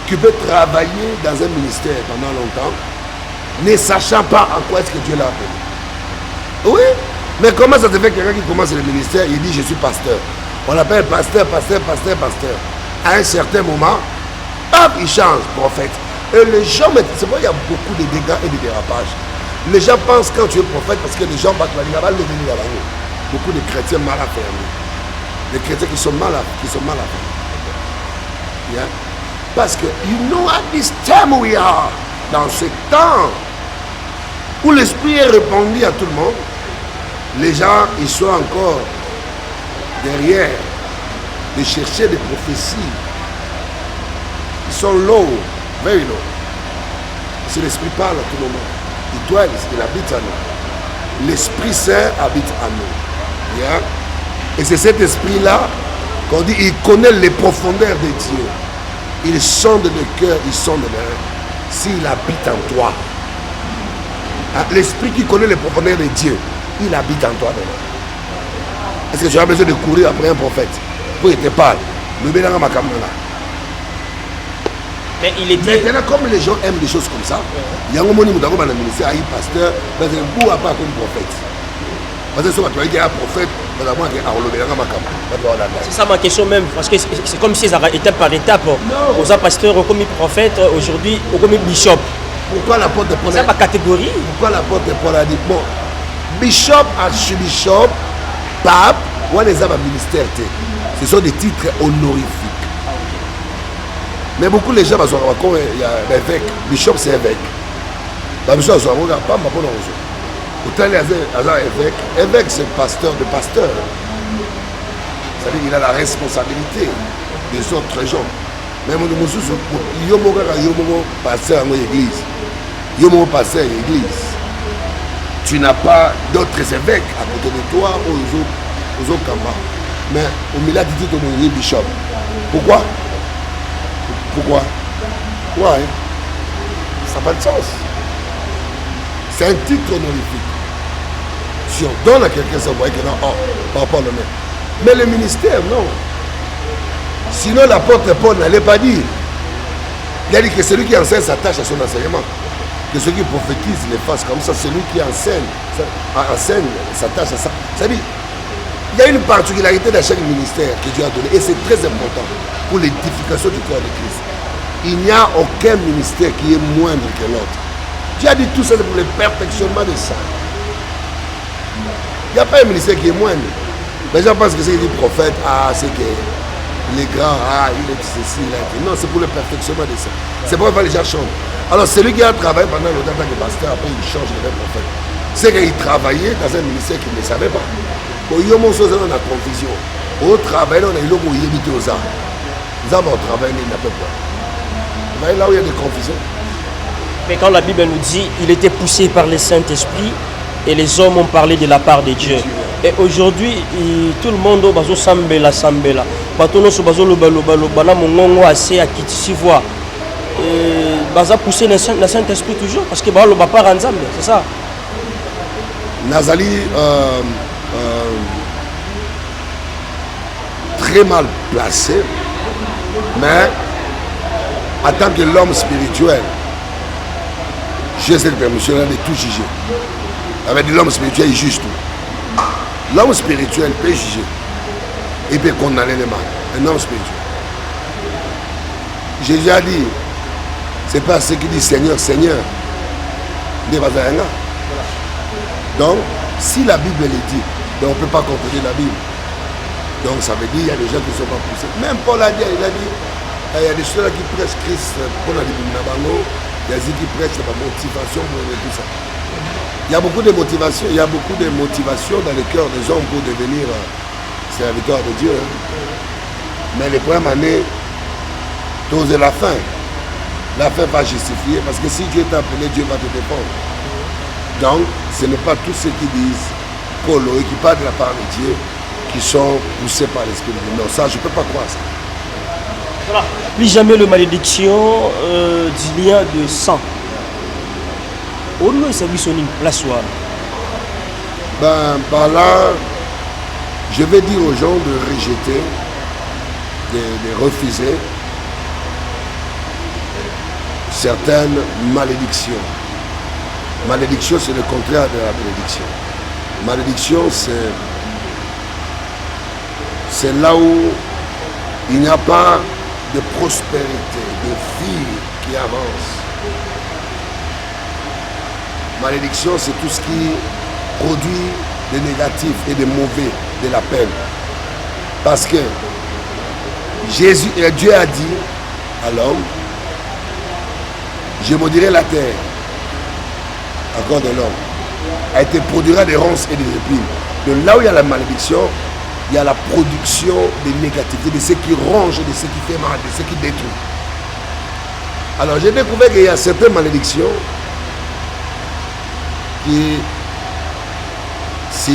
qui peut travailler dans un ministère pendant longtemps, ne sachant pas en quoi est-ce que Dieu l'a appelé. Oui, mais comment ça se fait quelqu'un qui commence le ministère, il dit je suis pasteur. On l'appelle pasteur. À un certain moment, hop, il change, prophète. Et les gens, c'est pourquoi il y a beaucoup de dégâts et de dérapages. Les gens pensent quand tu es prophète, parce que les gens battent la ligne, là-bas. Beaucoup de chrétiens mal affairés. Les chrétiens qui sont mal affairés. Yeah. Parce que, you know, at this time we are, dans ce temps où l'esprit est répandu à tout le monde, les gens, ils sont encore derrière de chercher des prophéties. Ils sont low, very low. Si l'esprit parle à tout moment, il habite en nous. L'Esprit Saint habite en nous. Yeah? Et c'est cet esprit-là qu'on dit, il connaît les profondeurs de Dieu. Il sonde le cœur, il sonde le rein. S'il habite en toi, l'esprit qui connaît les profondeurs de Dieu, il habite en toi. Est-ce que tu as besoin de courir après un prophète pour qu'il te parle? Mais il était... Maintenant, comme les gens aiment des choses comme ça, il y a un moment où il y a un ministère, un pasteur, il n'y a pas comme prophète. Parce que ce qu'il y a un prophète, c'est ça ma question même, parce que c'est comme si ça étape par étape. Aux pasteurs, comme prophète, aujourd'hui, comme bishop. Pourquoi l'apôtre Paul C'est pas catégorie. Pourquoi l'apôtre Paul a dit bon, bishop, archbishop, pape, ou les hommes ministère, ce sont des titres honorifiques. Mais beaucoup de gens, il y a l'évêque, bishop c'est évêque. Bishop c'est un pas ma bonne raison. Autant les évêques, c'est pasteur de pasteur. C'est-à-dire qu'il a la responsabilité des autres gens. Même il y a pasteur dans l'église. Il y a pasteur dans l'église. Tu n'as pas d'autres évêques à côté de toi aux autres camarades. Mais au milieu du titre de bishop. Pourquoi? Ouais. Ça n'a pas de sens. C'est un titre honorifique. Si on donne à quelqu'un, ça voit que non, par rapport au même. Mais le ministère, non. Sinon, l'apôtre Paul n'allait pas dire. Il a dit que celui qui enseigne s'attache à son enseignement. Que celui qui prophétise les fasse comme ça. Celui qui enseigne s'attache à ça. C'est-à-dire, il y a une particularité dans chaque ministère que Dieu a donné. Et c'est très important pour l'édification du corps de Christ. Il n'y a aucun ministère qui est moindre que l'autre. Dieu a dit tout ça pour le perfectionnement de ça. Il n'y a pas un ministère qui est moindre. Les gens pensent que c'est du prophète, c'est que les grands, il est ceci, là. Non, c'est pour le perfectionnement de ça. C'est pourquoi les gens changent. Alors, celui qui a travaillé pendant longtemps en tant que pasteur, après il change de prophète. C'est qu'il travaillait dans un ministère qu'il ne savait pas. Il y a une chose dans la confusion. Au travail, on a eu l'homme où il évite aux arts. Les hommes au travail, il n'a pas peur. Là où il y a des confusions. Mais quand la Bible nous dit il était poussé par le Saint-Esprit et les hommes ont parlé de la part de Dieu. Et aujourd'hui, tout le monde bazo sambela. Batono so bazo loba na mongongo assez à qui voit. Baza poussé le Saint-Esprit toujours parce que balo ba part ensemble, c'est ça. Nazali très mal placé, mais en tant que l'homme spirituel, j'ai cette permission-là de tout juger. Avec l'homme spirituel, il juge tout. L'homme spirituel peut juger. Il peut condamner les mal. Un homme spirituel. J'ai déjà dit, c'est pas ce qui dit Seigneur, Seigneur. Donc, si la Bible le dit, donc on ne peut pas contredire la Bible. Donc ça veut dire qu'il y a des gens qui ne sont pas poussés. Même Paul a dit, il y a des choses qui prêchent Christ pour la Bible. Il y a des qui prêchent la motivation pour tout ça. Il y a beaucoup de motivation, dans le cœur des hommes pour devenir serviteurs de Dieu. Mais le problème est d'oser la fin. La fin va justifier parce que si Dieu t'a appelé, Dieu va te défendre. Donc, ce n'est pas tous ceux qui disent Paul et qui parlent de la part de Dieu qui sont poussés par l'Esprit de Dieu. Non, ça, je ne peux pas croire ça. Voilà. Plus jamais le malédiction du lien de sang. Au nom de sa vie, place où? Par là, je vais dire aux gens de rejeter, de refuser certaines malédictions. Malédiction, c'est le contraire de la bénédiction. Malédiction, c'est là où il n'y a pas de prospérité, de vie qui avance. Malédiction, c'est tout ce qui produit de négatif et de mauvais, de la peine. Parce que Dieu a dit à l'homme, je maudirai la terre, encore de l'homme, elle te produira des ronces et des épines. Donc là où il y a la malédiction, il y a la production de négativité, de ce qui ronge, de ce qui fait mal, de ce qui détruit. Alors j'ai découvert qu'il y a certaines malédictions qui, si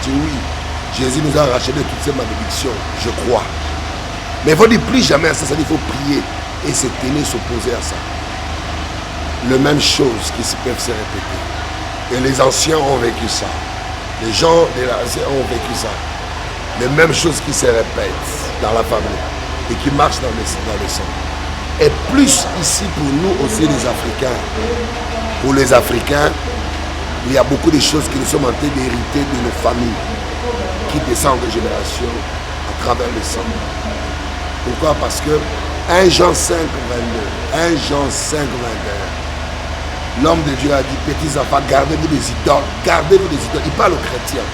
oui, Jésus nous a arraché de toutes ces malédictions, je crois. Mais il faut dire plus jamais à ça, il faut prier et se tenir, s'opposer à ça. Les mêmes choses qui peuvent se répéter. Et les anciens ont vécu ça. Les gens de l'ancien ont vécu ça. Les mêmes choses qui se répètent dans la famille et qui marchent dans le sang. Et plus ici pour nous aussi les Africains. Pour les Africains, il y a beaucoup de choses que nous sommes en train d'hériter de nos familles, qui descendent de génération à travers le sang. Pourquoi? Parce que 1 Jean 5, 22, 1 Jean 5, 21, l'homme de Dieu a dit, petits enfants, gardez-vous des idoles, gardez-vous des idoles. Il parle aux chrétiens,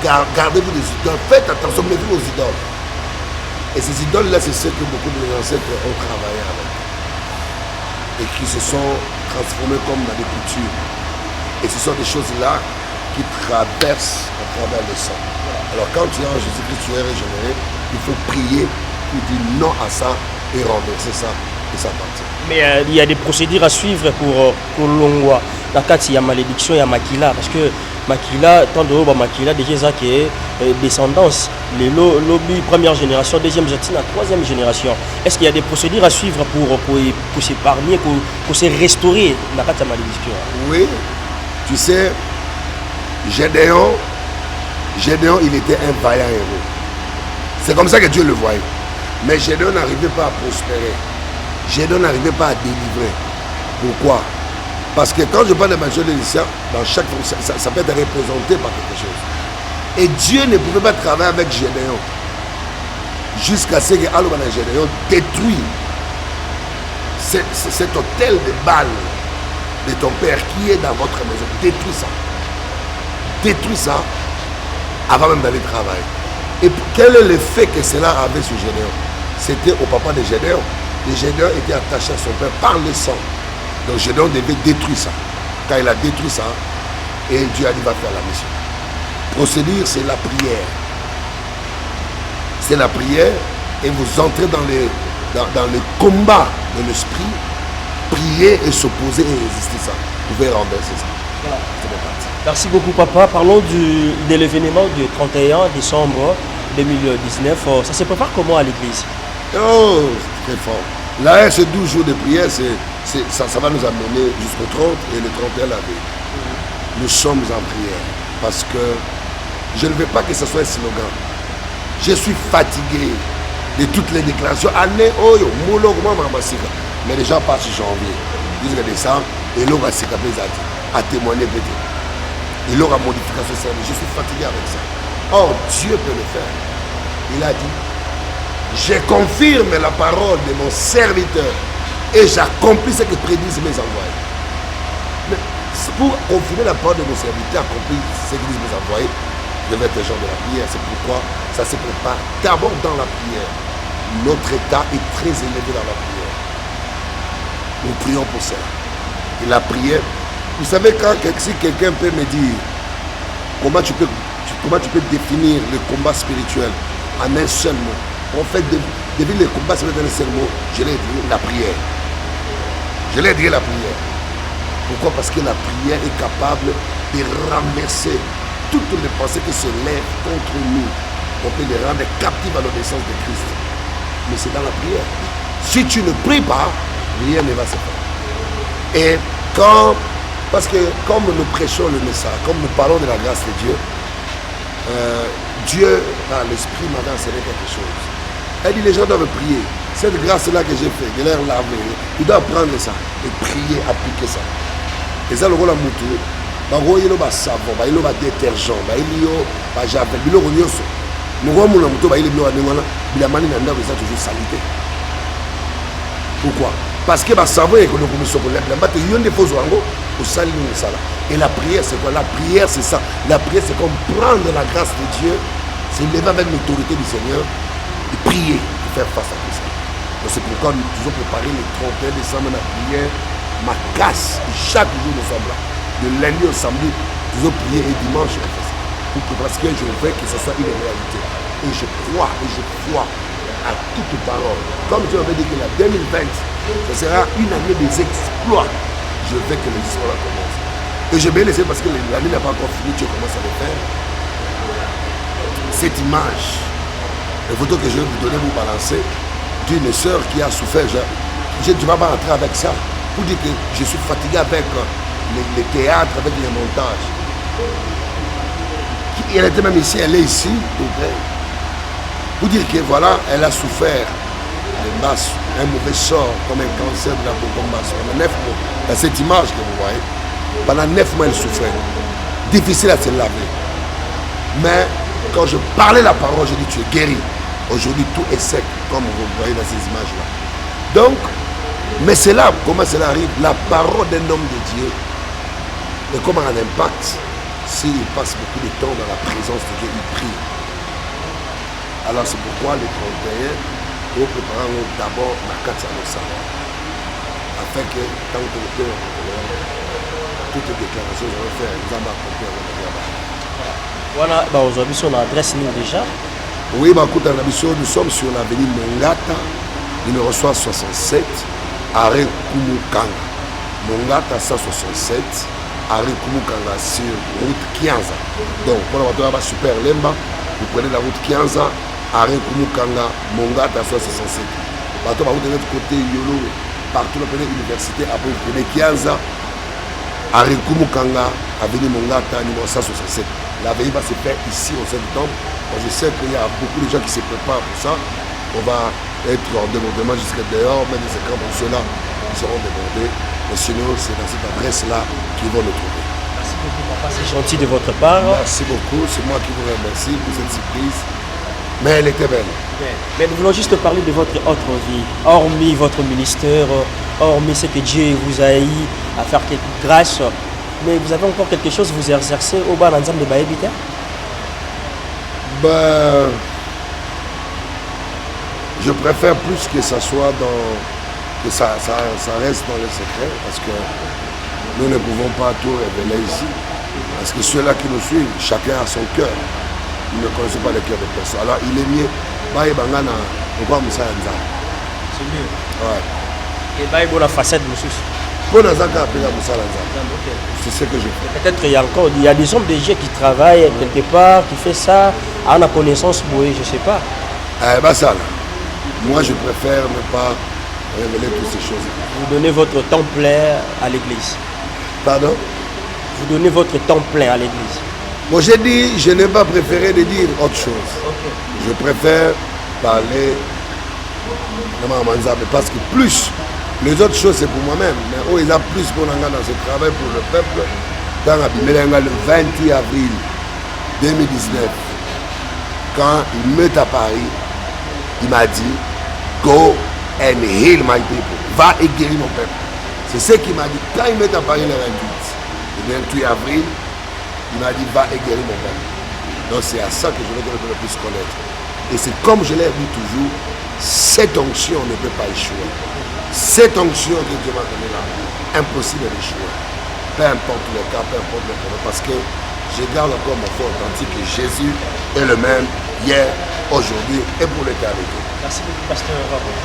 gardez-vous des idoles, faites attention, mettez-vous aux idoles. Et ces idoles-là, c'est ce que beaucoup de nos ancêtres ont travaillé avec. Et qui se sont transformés comme dans des coutumes. Et ce sont des choses-là qui traversent à travers le sang. Alors quand tu es en Jésus-Christ, tu es régénéré, il faut prier pour dire non à ça et renverser ça et ça partir. Mais il y a des procédures à suivre pour l'ongwa. Dans le cas, il y a malédiction, il y a makila. Parce que makila, tant de makila, déjà ça qui est descendance. Les lobby première génération, deuxième génération, troisième génération. Est-ce qu'il y a des procédures à suivre pour s'épargner, pour se restaurer dans la malédiction? Oui, tu sais, Gédéon, il était un vaillant héros. C'est comme ça que Dieu le voyait. Mais Gédéon n'arrivait pas à prospérer. Gédéon n'arrivait pas à délivrer. Pourquoi? Parce que quand je parle de magie de l'Église, dans chaque ça peut être représenté par quelque chose. Et Dieu ne pouvait pas travailler avec Gédéon jusqu'à ce que Gédéon détruit cet hôtel de balles de ton père qui est dans votre maison. Détruis ça. Détruis ça avant même d'aller travailler. Et quel est l'effet que cela avait sur Gédéon? C'était au papa de Gédéon. Et Gédéon était attaché à son père par le sang. Donc Gédéon devait détruire ça. Quand il a détruit ça, et Dieu a dit va faire la mission. Procédure, c'est la prière. C'est la prière et vous entrez dans le combat de l'esprit, prier et s'opposer et résister ça. Vous pouvez renverser ça. Voilà. Merci beaucoup papa. Parlons de l'événement du 31 décembre 2019. Ça se prépare comment à l'église? Oh, très fort. Là, ces 12 jours de prière, ça va nous amener jusqu'au 30 et le 31 la veille. Nous sommes en prière parce que je ne veux pas que ce soit un slogan. Je suis fatigué de toutes les déclarations. Année, oh, mais les gens passent sur janvier. Jusqu'à décembre, et l'eau va s'écaper à témoigner peut-être. Il aura modification service. Je suis fatigué avec ça. Or, Dieu peut le faire. Il a dit, je confirme la parole de mon serviteur et j'accomplis ce que prédisent mes envoyés. Mais pour confirmer la parole de mon serviteur, accomplir ce que disent mes envoyés, je vais être le genre de la prière. C'est pourquoi ça se prépare d'abord dans la prière. Notre état est très élevé dans la prière. Nous prions pour cela. Et la prière, vous savez, si quelqu'un peut me dire comment tu peux définir le combat spirituel en un seul mot. En fait, définir le combat spirituel en un seul mot, je l'ai dit la prière. Je l'ai dit la prière. Pourquoi? Parce que la prière est capable de renverser toutes les pensées qui se lèvent contre nous. On peut les rendre captifs à l'obéissance de Christ. Mais c'est dans la prière. Si tu ne pries pas, rien ne va se faire. Et parce que comme nous prêchons le message, comme nous parlons de la grâce de Dieu, Dieu, par l'Esprit, m'a enseigné quelque chose. Elle dit, les gens doivent prier. Cette grâce-là que j'ai fait, de l'air laver, ils doivent prendre ça et prier, appliquer ça. Et ça, le rôle à moutou, il y a savon, il y a détergent, il y a javel, il y a nyonso. Nous voyons le moutou, il y a toujours salité. Pourquoi? Parce que le savon est comme nous sommes là, il y a des faux oiseaux au salut de ça. Et la prière, c'est quoi? La prière, c'est ça. La prière, c'est comme prendre la grâce de Dieu, c'est lever avec l'autorité du Seigneur et prier, et faire face à tout ça. Donc c'est pourquoi nous devons préparer le 31 décembre la prière, ma casse. Et chaque jour, nous sommes là. De lundi au samedi, nous devons prier et dimanche, on fait ça. Parce que je veux que ce soit une réalité. Et je crois à toute parole. Comme Dieu avait dit que la 2020, ce sera une année des exploits. Je veux que les exploits commencent. Et je vais laisser parce que l'année n'a pas encore fini, Dieu commence à le faire. Cette image, les photos que je vais vous donner, vous balancer, d'une sœur qui a souffert. Je ne vais pas rentrer avec ça. Pour dire que je suis fatigué avec les théâtres, avec les montages. Elle était même ici, elle est ici, pour dire que voilà, elle a souffert de masse, un mauvais sort, comme un cancer de la bouton basse. Pendant 9 mois, dans cette image que vous voyez, pendant 9 mois, elle souffrait. difficile à se laver. Mais quand je parlais la parole, je dis tu es guéri. Aujourd'hui, tout est sec, comme vous voyez dans ces images-là. Donc, mais c'est là, comment cela arrive? La parole d'un homme de Dieu, et comment un impact s'il passe beaucoup de temps dans la présence de Dieu, il prie. Alors c'est pourquoi les 31, nous préparons d'abord la 4 afin que tant que le cœur, toutes les déclarations que je vais faire, nous allons accomplir. Voilà, aujourd'hui, on a adresse nous déjà. Oui, nous sommes sur l'avenue Mongata, numéro 167, arrêt Kumukanga. Mongata 167, arrêt Kumukanga sur route 15. Donc, pour la voiture super Lemba, vous prenez la route 15, arrêt Kumukanga, Mongata 167. Bateau va vous de l'autre côté, Yolo, partout dans l'université, après vous prenez 15, arrêt Kumukanga, avenue Mongata, numéro 167. La veille va se faire ici au sein du temple. Moi, je sais qu'il y a beaucoup de gens qui se préparent pour ça. On va être en débordement jusqu'à dehors, même les écrans pour ceux-là qui seront débordés. Mais sinon, c'est dans cette adresse-là qu'ils vont le trouver. Merci beaucoup, papa, c'est gentil de votre part. Merci beaucoup, c'est moi qui vous remercie pour cette surprise. Mais elle était belle. Mais nous voulons juste parler de votre autre vie, hormis votre ministère, hormis ce que Dieu vous a eu à faire quelques grâces. Mais vous avez encore quelque chose, vous exercez au bas dans de Baébita? Ben, je préfère plus que ça soit que ça reste dans le secret, parce que nous ne pouvons pas tout révéler ici. Parce que ceux-là qui nous suivent, chacun a son cœur. Ils ne connaissent pas le cœur de personne. Alors il est mieux. C'est mieux. Ouais. Et Baïbo la facette, monsieur. C'est ce que je fais. Peut-être il y a des hommes de Dieu qui travaillent quelque part, qui font ça, à la connaissance, oui, je ne sais pas. Ça, moi, je préfère ne pas révéler toutes ces choses. Vous donnez votre temps plein à l'église. Pardon? Vous donnez votre temps plein à l'église. Moi, j'ai dit, je n'ai pas préféré de dire autre chose. Okay. Je préfère parler parce que plus, les autres choses, c'est pour moi-même. Mais oh, il y a plus pour nous dans ce travail pour le peuple. Dans le 20 avril 2019, quand il m'est à Paris, il m'a dit, go and heal my people. Va et guérir mon peuple. C'est ce qu'il m'a dit. Quand il m'est à Paris le 28 avril, il m'a dit, va et guérir mon peuple. Donc c'est à ça que je veux que le peuple puisse connaître. Et c'est comme je l'ai dit toujours, cette onction ne peut pas échouer. Cette onction que Dieu m'a donnée là, impossible d'échouer. Peu importe le cas, peu importe le problème, parce que je garde encore ma foi authentique que Jésus est le même hier, aujourd'hui et pour l'éternité. Merci beaucoup, pasteur.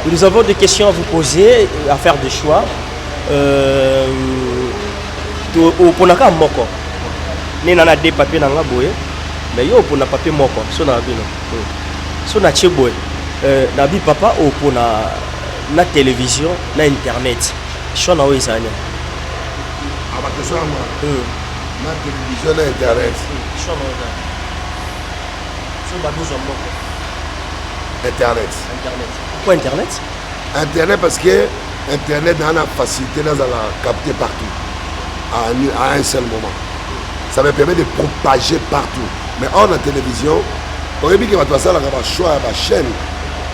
Nous avons des questions à vous poser, à faire des choix. Pour la moko, nous avons des papiers dans la boue, mais yo pour la papier moko, so na bino, so na cheboy, na bi papa ou pour na télévision, na internet, choix na oizania. Ah bah que ça moi. Na télévision, na internet. Choix na oizania. So ba besoin moko. Internet. Internet. Pourquoi internet? Internet parce que internet a la facilité de la capter partout. À un seul moment. Ça me permet de propager partout. Mais hors de la télévision, on a dit que va ça, on choix à la chaîne.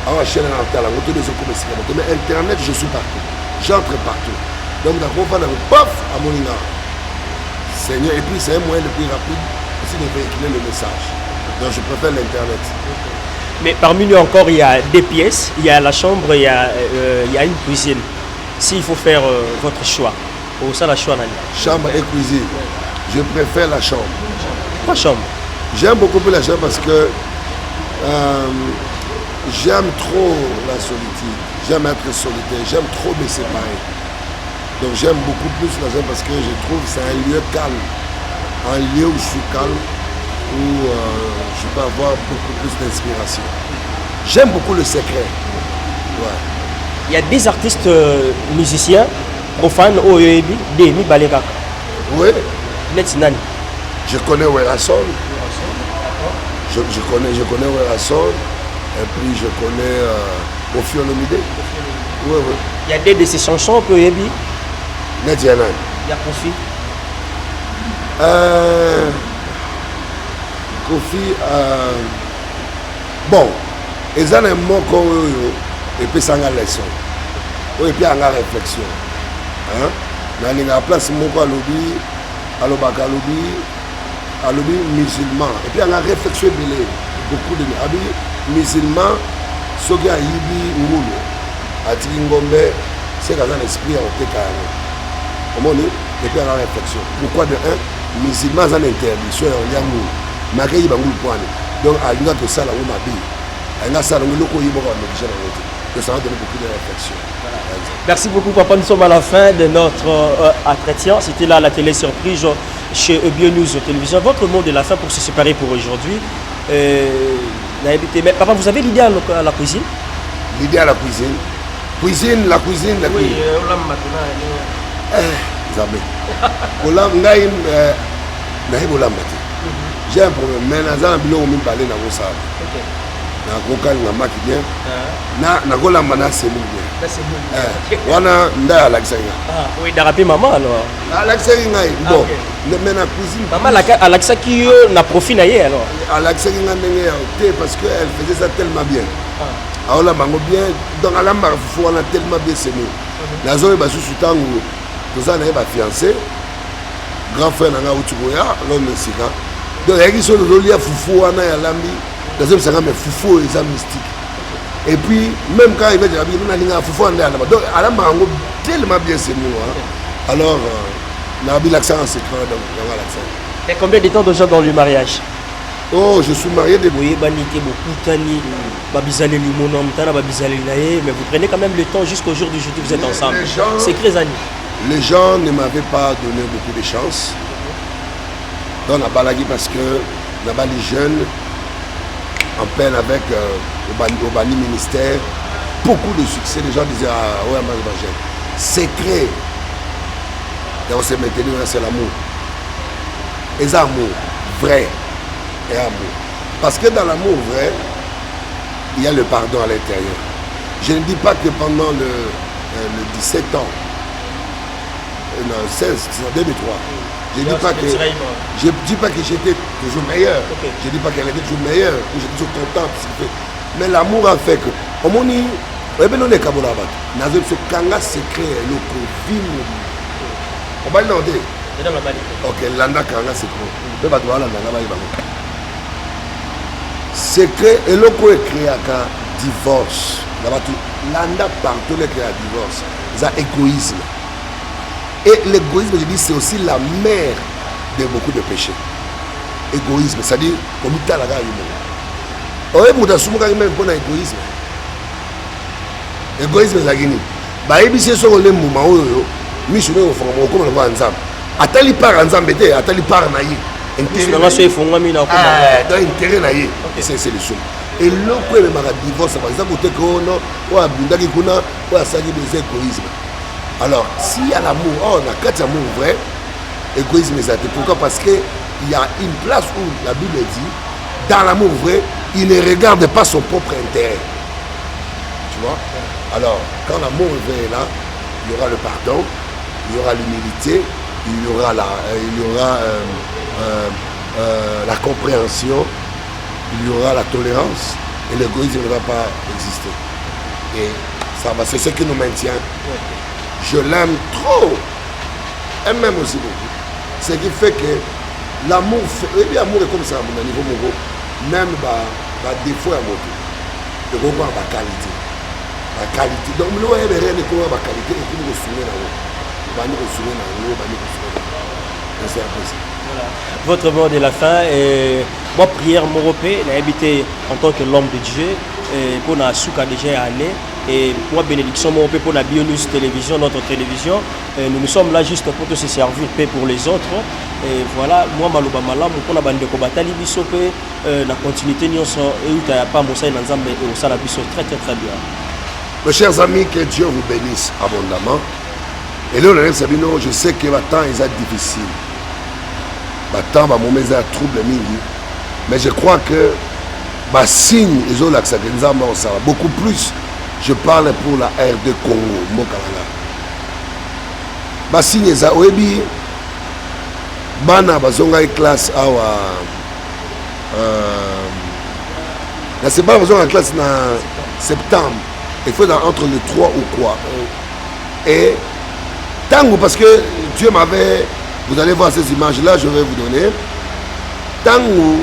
À la chaîne, mais Internet, je suis partout. J'entre partout. Donc, on va paf à mon ina. Seigneur, et puis c'est un moyen le plus rapide aussi de véhiculer le message. Donc, je préfère l'Internet. Mais parmi nous encore, il y a des pièces, il y a la chambre, il y a une cuisine. S'il faut faire votre choix. Ou ça la choix chambre et cuisine. Je préfère la chambre. Pourquoi chambre? J'aime beaucoup plus la chambre parce que j'aime trop la solitude. J'aime être solitaire. J'aime trop me séparer. Donc j'aime beaucoup plus la chambre parce que je trouve que c'est un lieu calme. Un lieu où je suis calme, où je peux avoir beaucoup plus d'inspiration. J'aime beaucoup le secret. Ouais. Il y a des artistes musiciens profanes au Yoebi, Demi Balekaka. Oui. Netinani. Je connais Werason. Je connais Werason. Et puis je connais Ofiolomide. Oui, oui. Il y a des de ces chansons que Yoebi. Netianan. Il y a Kofi. Kofi, bon, ils ont un mot et puis ça a une leçon. Et puis il y a une réflexion. Dans la place, mon quoi lobby, à lobby musulman. Et puis il y a une réflexion beaucoup de musulmans, ceux qui ont yibi ngulu, à Tingombe, c'est dans un esprit à Otekano. Comment on dit? Et puis il y a une réflexion. Pourquoi de un, musulmans ont interdiction en Yangou, malgré qu'ils ont un point. Donc, à l'une de ça, là où ma vie, à l'une de ça, là où l'on donc ça va donner beaucoup de réflexion. Merci beaucoup, papa. Nous sommes à la fin de notre entretien. C'était là la télé surprise chez Bionews Télévision. Votre mot de la fin pour se séparer pour aujourd'hui. Mais papa, vous avez l'idée à la cuisine? L'idée à la cuisine. Cuisine, la cuisine. Oui, j'ai un problème, mais je vais vous parler de ça. Je vais vous parler na gola mana semu bien wana nda alaxanga oui darapi maman alors alaxanga bon mais na cuisine maman alaxa qui na profit na ye alors alaxanga ndenge ya té parce que elle faisait ça tellement bien aola bango bien donc ala mba fufu wana tellement bien semu nazo ba susu tango toza na ba fiancé grand frère nanga utukoya l'homme sika donc yaki so lolia fufu wana ya lambi dans ça mais fufu est mystique. Et puis, même quand il va dire, il y a un fou en l'air là-bas. Donc, elle a tellement bien ces mots. Alors, on a mis l'accent en secret dans l'accent. Et combien de temps déjà dans le mariage? Oh, je suis marié depuis. Mais vous prenez quand même le temps jusqu'au jour d'aujourd'hui, vous êtes ensemble. C'est très années. Les gens ne m'avaient pas donné beaucoup de chance. Dans la balagui parce que là-bas, les jeunes, en peine avec au Bani ministère, beaucoup de succès. Les gens disaient ah ouais, secret. Et on s'est maintenu, c'est l'amour. Et l'amour vrai et amour. Parce que dans l'amour vrai, il y a le pardon à l'intérieur. Je ne dis pas que pendant le 17 ans, non, 16, 2003, je ne dis pas que j'étais toujours meilleur. Okay. Je ne dis pas qu'elle était toujours meilleure, que j'étais toujours content. Mais l'amour a fait que. Au moment où on est Kabulabat, on a un secret, le Covid. On va le demander. Ok, l'anda Kanga secret. Secret, et le coup est créé à divorce. L'anda partout est créé à divorce. C'est égoïsme. Et l'égoïsme, je dis, c'est aussi la mère de beaucoup de péchés. Égoïsme, c'est-à-dire, comme il y a la gare, il y a même pour l'égoïsme. Égoïsme, c'est gagné. Bah, il y a sur le moment où il y a comme on voit ensemble. Attends, part ensemble, attends, part en aïe. Intérêt naïe. C'est le son. Et l'autre, il y a un divorce, par exemple, il y a un égoïsme. Alors, s'il y a l'amour, on a quatre amours vrais, égoïsme exact. Pourquoi? Parce qu'il y a une place où la Bible dit, dans l'amour vrai, il ne regarde pas son propre intérêt. Tu vois? Alors, quand l'amour vrai est là, il y aura le pardon, il y aura l'humilité, il y aura la compréhension, il y aura la tolérance, et l'égoïsme ne va pas exister. Et ça va, c'est ce qui nous maintient. Je l'aime trop. Elle m'aime aussi beaucoup. Ce qui fait que l'amour, et puis l'amour est comme ça à mon niveau, même bah, défaut à mon tour. De voir ma qualité. La qualité. Donc, nous, on a rien de quoi ma qualité et puis nous souvenons là-haut. C'est un peu ça. Voilà. Votre mot de la fin est moi prière Moropé, j'ai habité en tant que l'homme de Dieu pour la souka déjà année et moi bénédiction Moropé pour la Bionews Télévision, notre télévision. Nous sommes là juste pour se servir paix pour les autres et voilà moi maloba malamu pour la bande de kobatali biso pe la continuité nyonso et où t'as pas mosai na nzambe et au sala biso très bien. Mes chers amis, que Dieu vous bénisse abondamment. Et là, je sais que le temps est difficile. Le temps est trouble. Mais je crois que les signes, beaucoup plus, je parle pour la RD Congo. Les signes, bana bazonga classe awa la c'est pas bazonga classe na septembre il faut entre le 3 ou quoi et tango parce que Dieu m'avait vous allez voir ces images là je vais vous donner tango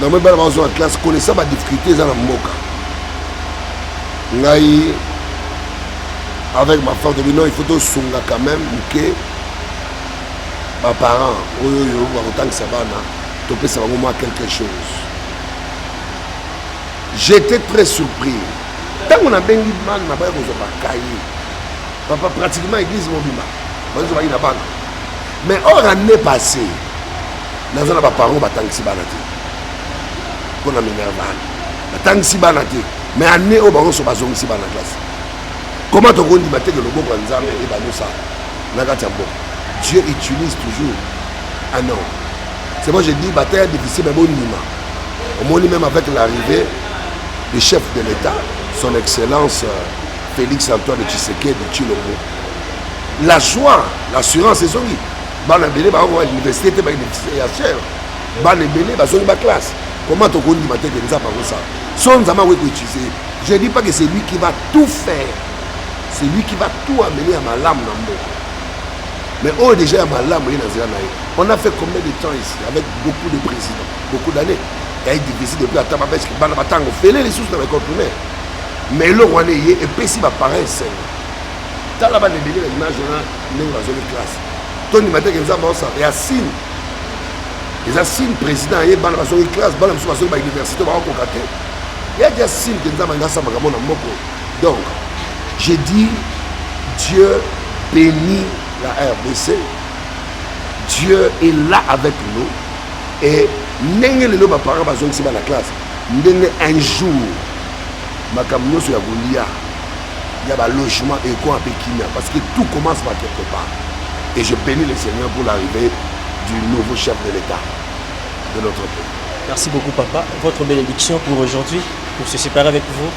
dans mes bana bazonga classe connaissant ma difficulté za na mboka ngai avec ma force de bino il faut tout songa quand même que mes parents autant que ça va topesa bango moi quelque chose. J'étais très surpris tant on a bengi man na ba ko zo bakayi papa pratiquement église mobimba bazo ba ina bana mais hors année passée nazo na ba parents batangisi bana te kona minerval batangisi bana te mais année au bango so bazongisi bana classe. Comment tu dis que le bon Nzambe et Banosa Nagatambo Dieu utilise toujours un homme. C'est moi j'ai dit bataille difficile mais bon nima. Au moins même avec l'arrivée du chef de l'État, son excellence Félix Antoine Tshisekedi de Tshilombo. La joie, l'assurance c'est oui. Bana belé ba à l'université ba université ya cher. Bana belé ba zone ba classe. Comment tu dis que Nzambe ça? Son Nzambe oui utiliser. Je dis pas que c'est lui qui va tout faire. C'est lui qui va tout amener à ma lame. Mais oh déjà à ma lame, on a fait combien de temps ici avec beaucoup de présidents, beaucoup d'années. Il y a eu difficile depuis à Tama parce que Banabatang fait les ressources dans les comprimés. Mais là on est et puis si ma parent c'est dans la bande de l'image dans la zone classe. Tony m'a dit que nous avons ça et Assine. Les Assine président et dans la zone classe, dans la zone de l'université va rencontrer. Il y a des Assine que nous avons dans sa magamon en moko. Donc j'ai dit, Dieu bénit la RDC. Dieu est là avec nous. Et n'engagez le parents qui sont dans la classe. Un jour, ma camion sur la Goulia, il y a un logement et quoi à Pékin. Parce que tout commence par quelque part. Et je bénis le Seigneur pour l'arrivée du nouveau chef de l'État de notre pays. Merci beaucoup, papa. Votre bénédiction pour aujourd'hui, pour se séparer avec vous.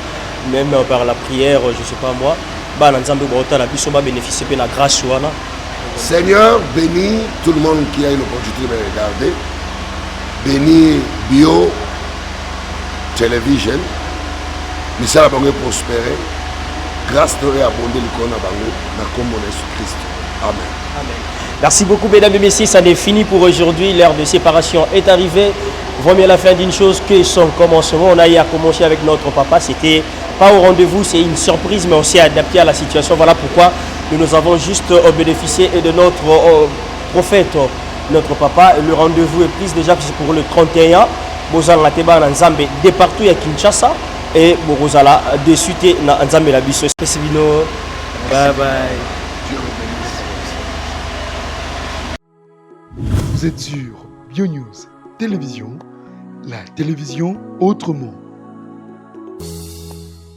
Même par la prière, je ne sais pas moi, bénéficier de la grâce. Seigneur, bénis tout le monde qui a eu l'opportunité de me regarder. Bénis Bio Télévision. Nous allons prospérer. Grâce de abonder le corps dans Jésus-Christ. Amen. Amen. Merci beaucoup, mesdames et messieurs. Ça n'est fini pour aujourd'hui. L'heure de séparation est arrivée. Vaut mieux la fin d'une chose que son commencement. On a eu à commencer avec notre papa. C'était pas au rendez-vous, c'est une surprise, mais on s'est adapté à la situation. Voilà pourquoi nous avons juste bénéficié de notre prophète, notre papa. Le rendez-vous est pris déjà pour le 31. Bozanga Teba Nzambe de partout à Kinshasa et Borozala de suite na Nzambe la biso. Bye bye. Vous êtes sur BioNews Télévision, la télévision autrement.